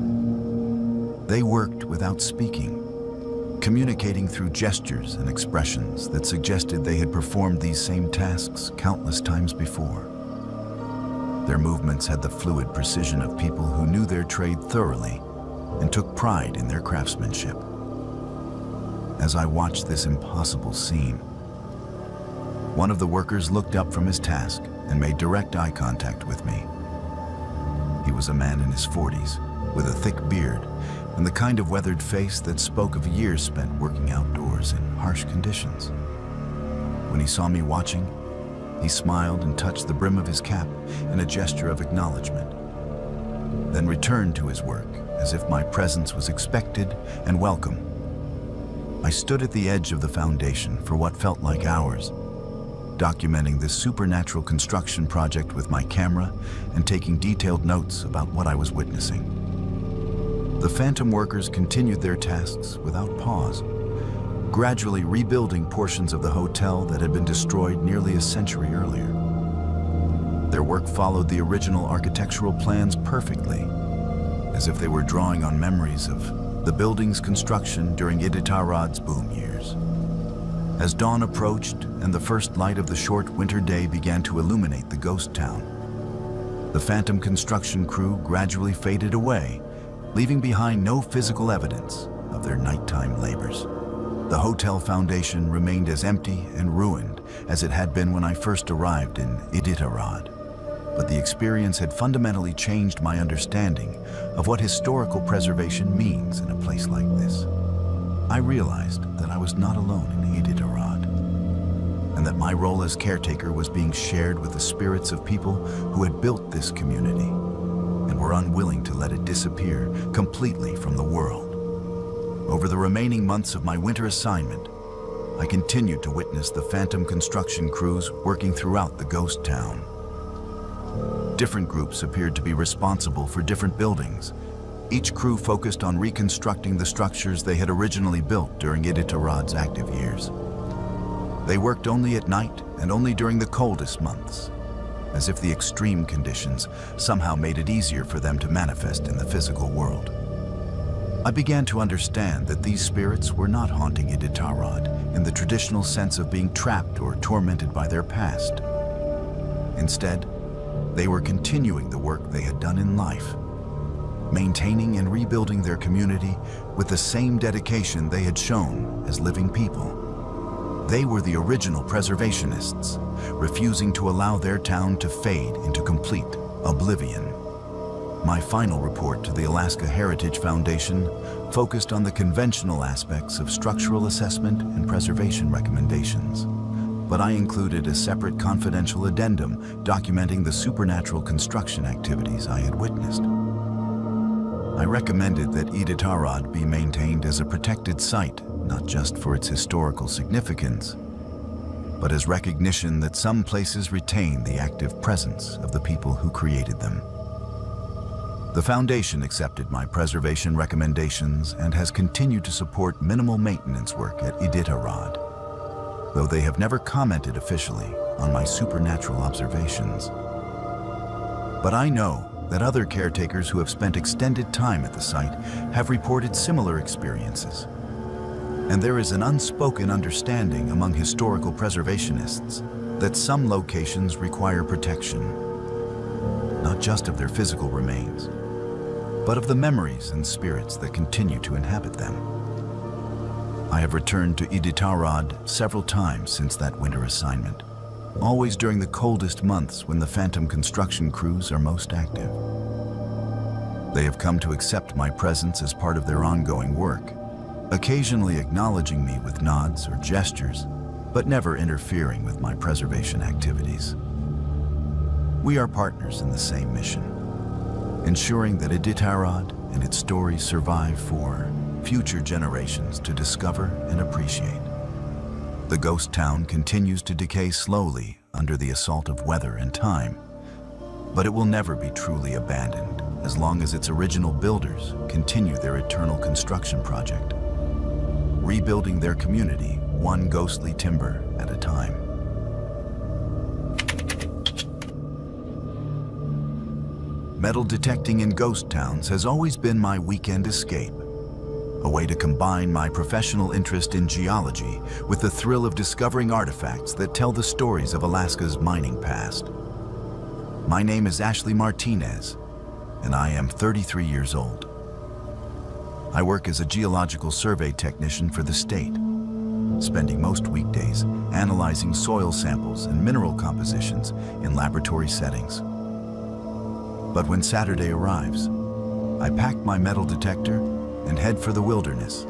They worked without speaking, communicating through gestures and expressions that suggested they had performed these same tasks countless times before. Their movements had the fluid precision of people who knew their trade thoroughly and took pride in their craftsmanship. As I watched this impossible scene, one of the workers looked up from his task and made direct eye contact with me. He was a man in his 40s, with a thick beard and the kind of weathered face that spoke of years spent working outdoors in harsh conditions. When he saw me watching, he smiled and touched the brim of his cap in a gesture of acknowledgement, then returned to his work as if my presence was expected and welcome. I stood at the edge of the foundation for what felt like hours, documenting this supernatural construction project with my camera and taking detailed notes about what I was witnessing. The phantom workers continued their tasks without pause, gradually rebuilding portions of the hotel that had been destroyed nearly a century earlier. Their work followed the original architectural plans perfectly, as if they were drawing on memories of the building's construction during Iditarod's boom years. As dawn approached and the first light of the short winter day began to illuminate the ghost town, the phantom construction crew gradually faded away, leaving behind no physical evidence of their nighttime labors. The hotel foundation remained as empty and ruined as it had been when I first arrived in Iditarod, but the experience had fundamentally changed my understanding of what historical preservation means in a place like this. I realized that I was not alone in Iditarod, and that my role as caretaker was being shared with the spirits of people who had built this community and were unwilling to let it disappear completely from the world. Over the remaining months of my winter assignment, I continued to witness the phantom construction crews working throughout the ghost town. Different groups appeared to be responsible for different buildings. Each crew focused on reconstructing the structures they had originally built during Iditarod's active years. They worked only at night and only during the coldest months, as if the extreme conditions somehow made it easier for them to manifest in the physical world. I began to understand that these spirits were not haunting Iditarod in the traditional sense of being trapped or tormented by their past. Instead, they were continuing the work they had done in life, maintaining and rebuilding their community with the same dedication they had shown as living people. They were the original preservationists, refusing to allow their town to fade into complete oblivion. My final report to the Alaska Heritage Foundation focused on the conventional aspects of structural assessment and preservation recommendations, but I included a separate confidential addendum documenting the supernatural construction activities I had witnessed. I recommended that Iditarod be maintained as a protected site, not just for its historical significance, but as recognition that some places retain the active presence of the people who created them. The Foundation accepted my preservation recommendations and has continued to support minimal maintenance work at Iditarod, though they have never commented officially on my supernatural observations. But I know that other caretakers who have spent extended time at the site have reported similar experiences. And there is an unspoken understanding among historical preservationists that some locations require protection, not just of their physical remains, but of the memories and spirits that continue to inhabit them. I have returned to Iditarod several times since that winter assignment, always during the coldest months when the phantom construction crews are most active. They have come to accept my presence as part of their ongoing work, occasionally acknowledging me with nods or gestures, but never interfering with my preservation activities. We are partners in the same mission, ensuring that Iditarod and its stories survive for future generations to discover and appreciate. The ghost town continues to decay slowly under the assault of weather and time, but it will never be truly abandoned as long as its original builders continue their eternal construction project, rebuilding their community one ghostly timber at a time. Metal detecting in ghost towns has always been my weekend escape, a way to combine my professional interest in geology with the thrill of discovering artifacts that tell the stories of Alaska's mining past. My name is Ashley Martinez, and I am 33 years old. I work as a geological survey technician for the state, spending most weekdays analyzing soil samples and mineral compositions in laboratory settings. But when Saturday arrives, I pack my metal detector and head for the wilderness,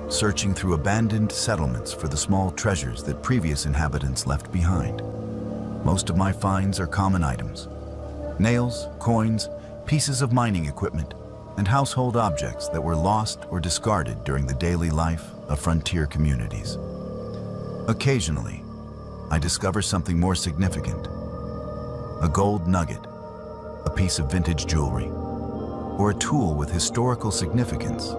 searching through abandoned settlements for the small treasures that previous inhabitants left behind. Most of my finds are common items: nails, coins, pieces of mining equipment, and household objects that were lost or discarded during the daily life of frontier communities. Occasionally, I discover something more significant: a gold nugget, a piece of vintage jewelry, or a tool with historical significance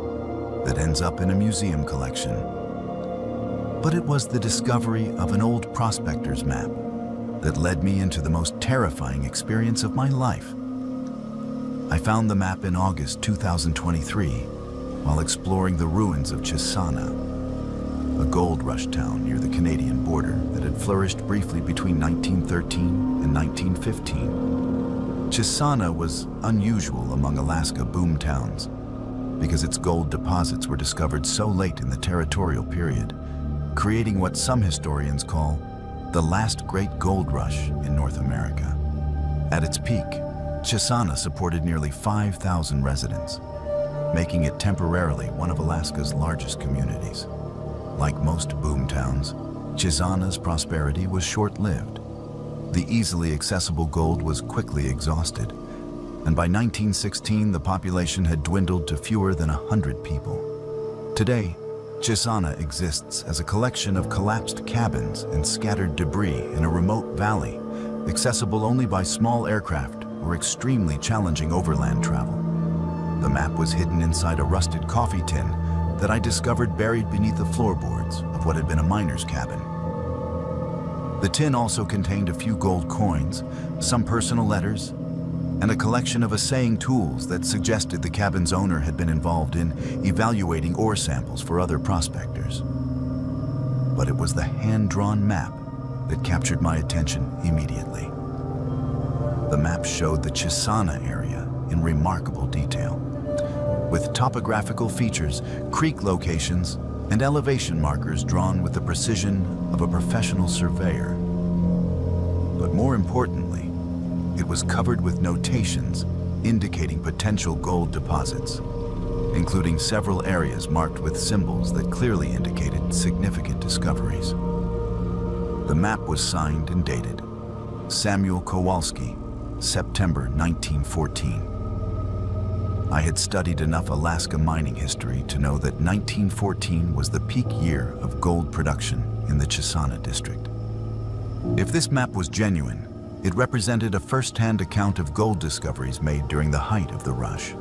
that ends up in a museum collection. But it was the discovery of an old prospector's map that led me into the most terrifying experience of my life. I found the map in August 2023 while exploring the ruins of Chisana, a gold rush town near the Canadian border that had flourished briefly between 1913 and 1915. Chisana was unusual among Alaska boom towns because its gold deposits were discovered so late in the territorial period, creating what some historians call the last great gold rush in North America. At its peak, Chisana supported nearly 5,000 residents, making it temporarily one of Alaska's largest communities. Like most boom towns, Chisana's prosperity was short-lived. The easily accessible gold was quickly exhausted, and by 1916 the population had dwindled to fewer than 100 people. Today, Chisana exists as a collection of collapsed cabins and scattered debris in a remote valley, accessible only by small aircraft or extremely challenging overland travel. The map was hidden inside a rusted coffee tin that I discovered buried beneath the floorboards of what had been a miner's cabin. The tin also contained a few gold coins, some personal letters, and a collection of assaying tools that suggested the cabin's owner had been involved in evaluating ore samples for other prospectors. But it was the hand-drawn map that captured my attention immediately. The map showed the Chisana area in remarkable detail, with topographical features, creek locations, and elevation markers drawn with the precision of a professional surveyor. But more importantly, it was covered with notations indicating potential gold deposits, including several areas marked with symbols that clearly indicated significant discoveries. The map was signed and dated Samuel Kowalski, September 1914. I had studied enough Alaska mining history to know that 1914 was the peak year of gold production in the Chisana district. If this map was genuine, it represented a first-hand account of gold discoveries made during the height of the rush.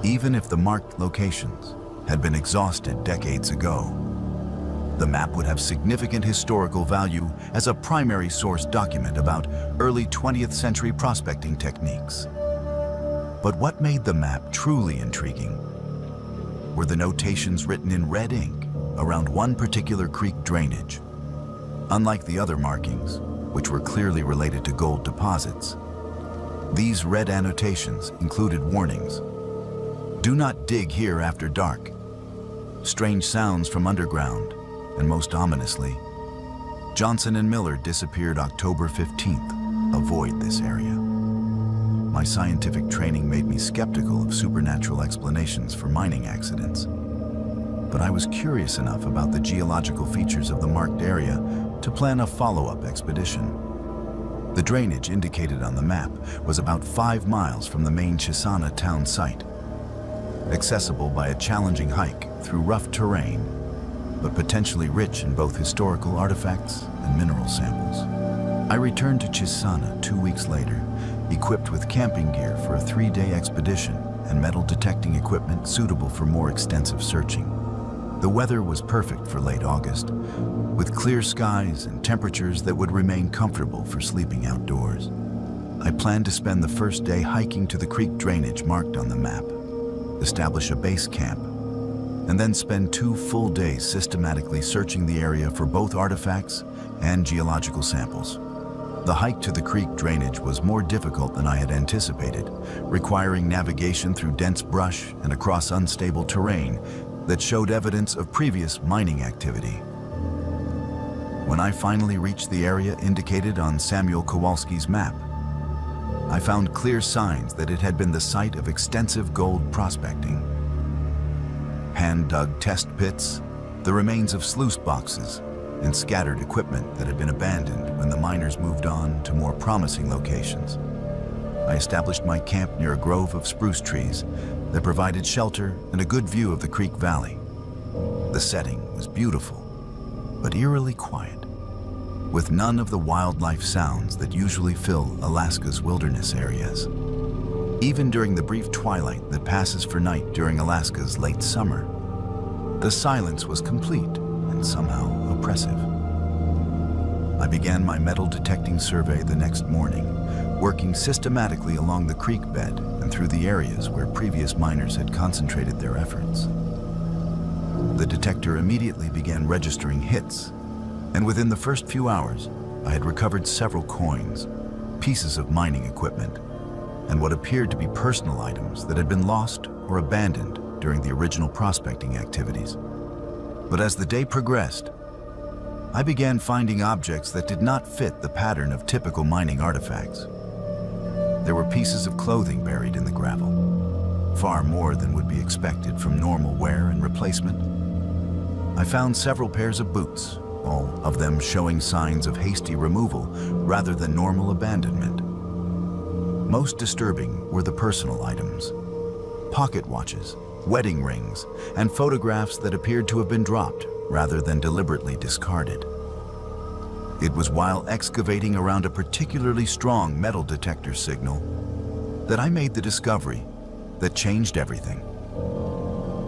Even if the marked locations had been exhausted decades ago, the map would have significant historical value as a primary source document about early 20th century prospecting techniques. But what made the map truly intriguing were the notations written in red ink around one particular creek drainage. Unlike the other markings, which were clearly related to gold deposits, these red annotations included warnings: "Do not dig here after dark," "Strange sounds from underground," and most ominously, "Johnson and Miller disappeared October 15th. Avoid this area." My scientific training made me skeptical of supernatural explanations for mining accidents. But I was curious enough about the geological features of the marked area to plan a follow-up expedition. The drainage indicated on the map was about 5 miles from the main Chisana town site, accessible by a challenging hike through rough terrain, but potentially rich in both historical artifacts and mineral samples. I returned to Chisana 2 weeks later, equipped with camping gear for a 3-day expedition and metal detecting equipment suitable for more extensive searching. The weather was perfect for late August, with clear skies and temperatures that would remain comfortable for sleeping outdoors. I planned to spend the first day hiking to the creek drainage marked on the map, establish a base camp, and then spend 2 full days systematically searching the area for both artifacts and geological samples. The hike to the creek drainage was more difficult than I had anticipated, requiring navigation through dense brush and across unstable terrain that showed evidence of previous mining activity. When I finally reached the area indicated on Samuel Kowalski's map, I found clear signs that it had been the site of extensive gold prospecting. Hand-dug test pits, the remains of sluice boxes, and scattered equipment that had been abandoned when the miners moved on to more promising locations. I established my camp near a grove of spruce trees that provided shelter and a good view of the creek valley. The setting was beautiful, but eerily quiet, with none of the wildlife sounds that usually fill Alaska's wilderness areas. Even during the brief twilight that passes for night during Alaska's late summer, the silence was complete and somehow oppressive. I began my metal detecting survey the next morning, working systematically along the creek bed and through the areas where previous miners had concentrated their efforts. The detector immediately began registering hits, and within the first few hours, I had recovered several coins, pieces of mining equipment, and what appeared to be personal items that had been lost or abandoned during the original prospecting activities. But as the day progressed, I began finding objects that did not fit the pattern of typical mining artifacts. There were pieces of clothing buried in the gravel, far more than would be expected from normal wear and replacement. I found several pairs of boots, all of them showing signs of hasty removal rather than normal abandonment. Most disturbing were the personal items: pocket watches, wedding rings, and photographs that appeared to have been dropped rather than deliberately discarded. It was while excavating around a particularly strong metal detector signal that I made the discovery that changed everything.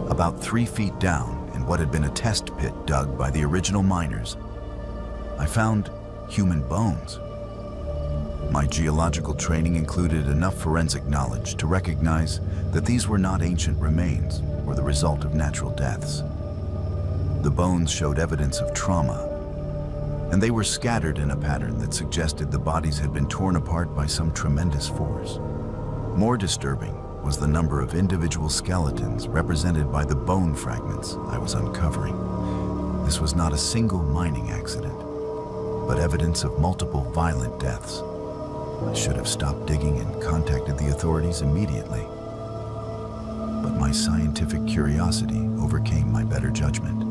About 3 feet down in what had been a test pit dug by the original miners, I found human bones. My geological training included enough forensic knowledge to recognize that these were not ancient remains or the result of natural deaths. The bones showed evidence of trauma, and they were scattered in a pattern that suggested the bodies had been torn apart by some tremendous force. More disturbing was the number of individual skeletons represented by the bone fragments I was uncovering. This was not a single mining accident, but evidence of multiple violent deaths. I should have stopped digging and contacted the authorities immediately. But my scientific curiosity overcame my better judgment.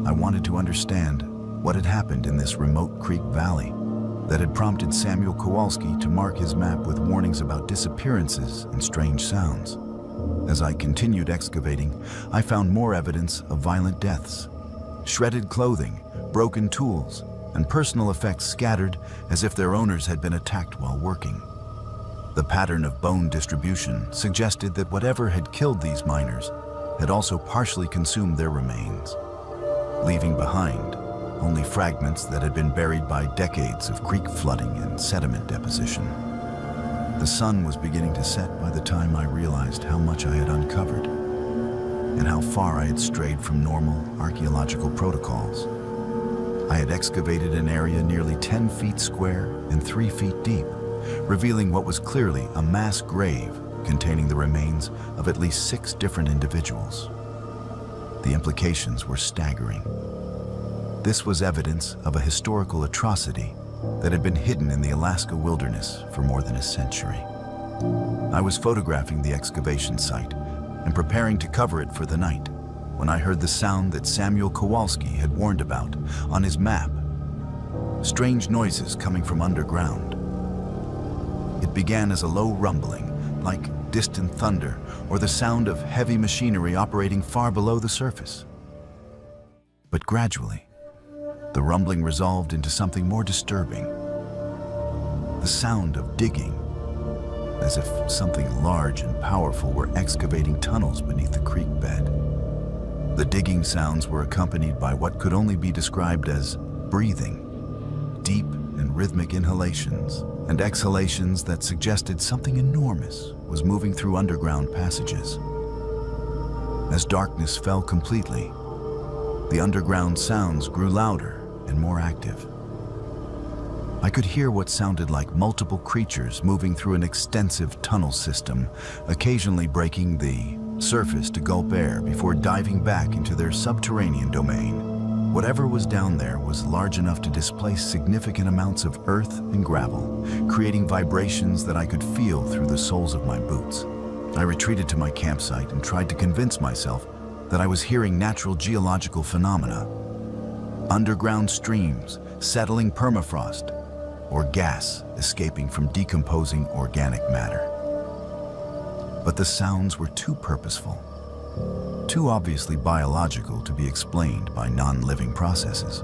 I wanted to understand what had happened in this remote creek valley that had prompted Samuel Kowalski to mark his map with warnings about disappearances and strange sounds. As I continued excavating, I found more evidence of violent deaths: shredded clothing, broken tools, and personal effects scattered as if their owners had been attacked while working. The pattern of bone distribution suggested that whatever had killed these miners had also partially consumed their remains, leaving behind only fragments that had been buried by decades of creek flooding and sediment deposition. The sun was beginning to set by the time I realized how much I had uncovered and how far I had strayed from normal archaeological protocols. I had excavated an area nearly 10 feet square and 3 feet deep, revealing what was clearly a mass grave containing the remains of at least 6 different individuals. The implications were staggering. This was evidence of a historical atrocity that had been hidden in the Alaska wilderness for more than a century. I was photographing the excavation site and preparing to cover it for the night when I heard the sound that Samuel Kowalski had warned about on his map: strange noises coming from underground. It began as a low rumbling, like distant thunder or the sound of heavy machinery operating far below the surface. But gradually, the rumbling resolved into something more disturbing: the sound of digging, as if something large and powerful were excavating tunnels beneath the creek bed. The digging sounds were accompanied by what could only be described as breathing, deep and rhythmic inhalations and exhalations that suggested something enormous was moving through underground passages. As darkness fell completely, the underground sounds grew louder and more active. I could hear what sounded like multiple creatures moving through an extensive tunnel system, occasionally breaking the surface to gulp air before diving back into their subterranean domain. Whatever was down there was large enough to displace significant amounts of earth and gravel, creating vibrations that I could feel through the soles of my boots. I retreated to my campsite and tried to convince myself that I was hearing natural geological phenomena. Underground streams, settling permafrost, or gas escaping from decomposing organic matter. But the sounds were too purposeful, too obviously biological to be explained by non-living processes.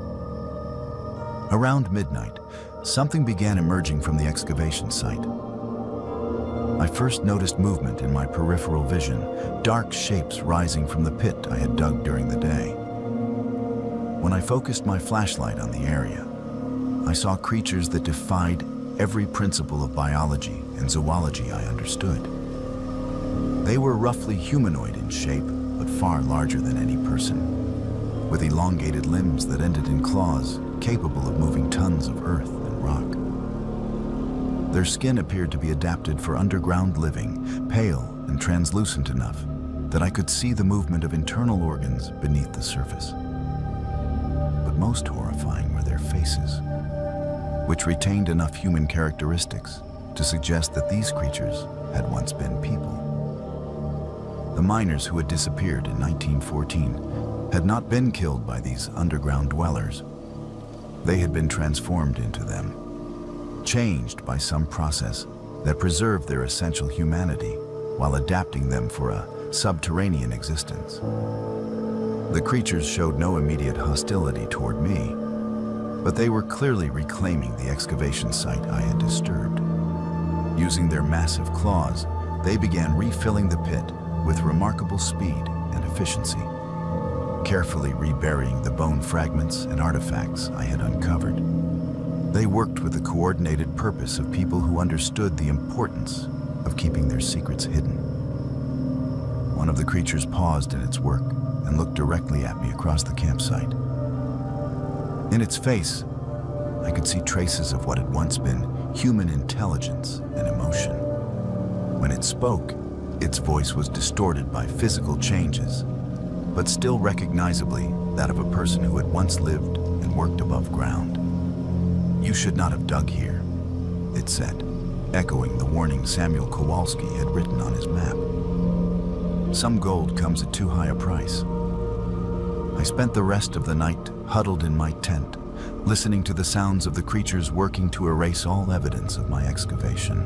Around midnight, something began emerging from the excavation site. I first noticed movement in my peripheral vision, dark shapes rising from the pit I had dug during the day. When I focused my flashlight on the area, I saw creatures that defied every principle of biology and zoology I understood. They were roughly humanoid in shape, but far larger than any person, with elongated limbs that ended in claws capable of moving tons of earth and rock. Their skin appeared to be adapted for underground living, pale and translucent enough that I could see the movement of internal organs beneath the surface. But most horrifying were their faces, which retained enough human characteristics to suggest that these creatures had once been people. The miners who had disappeared in 1914 had not been killed by these underground dwellers. They had been transformed into them, changed by some process that preserved their essential humanity while adapting them for a subterranean existence. The creatures showed no immediate hostility toward me, but they were clearly reclaiming the excavation site I had disturbed. Using their massive claws, they began refilling the pit with remarkable speed and efficiency, carefully reburying the bone fragments and artifacts I had uncovered. They worked with the coordinated purpose of people who understood the importance of keeping their secrets hidden. One of the creatures paused in its work and looked directly at me across the campsite. In its face, I could see traces of what had once been human intelligence and emotion. When it spoke, its voice was distorted by physical changes, but still recognizably that of a person who had once lived and worked above ground. "You should not have dug here," it said, echoing the warning Samuel Kowalski had written on his map. "Some gold comes at too high a price." I spent the rest of the night huddled in my tent, listening to the sounds of the creatures working to erase all evidence of my excavation.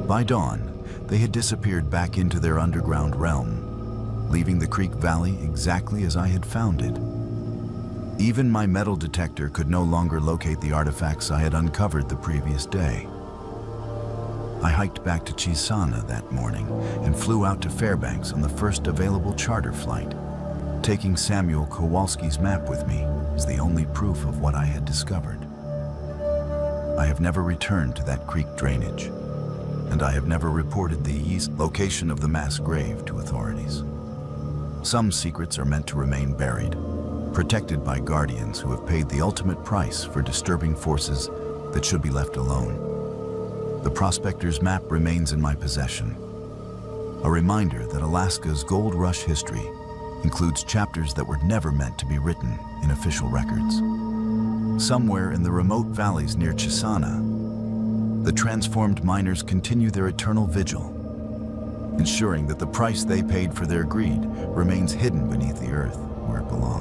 By dawn, they had disappeared back into their underground realm, leaving the creek valley exactly as I had found it. Even my metal detector could no longer locate the artifacts I had uncovered the previous day. I hiked back to Chisana that morning and flew out to Fairbanks on the first available charter flight, taking Samuel Kowalski's map with me as the only proof of what I had discovered. I have never returned to that creek drainage, and I have never reported the location of the mass grave to authorities. Some secrets are meant to remain buried, protected by guardians who have paid the ultimate price for disturbing forces that should be left alone. The prospector's map remains in my possession, a reminder that Alaska's gold rush history includes chapters that were never meant to be written in official records. Somewhere in the remote valleys near Chisana, the transformed miners continue their eternal vigil, ensuring that the price they paid for their greed remains hidden beneath the earth where it belongs.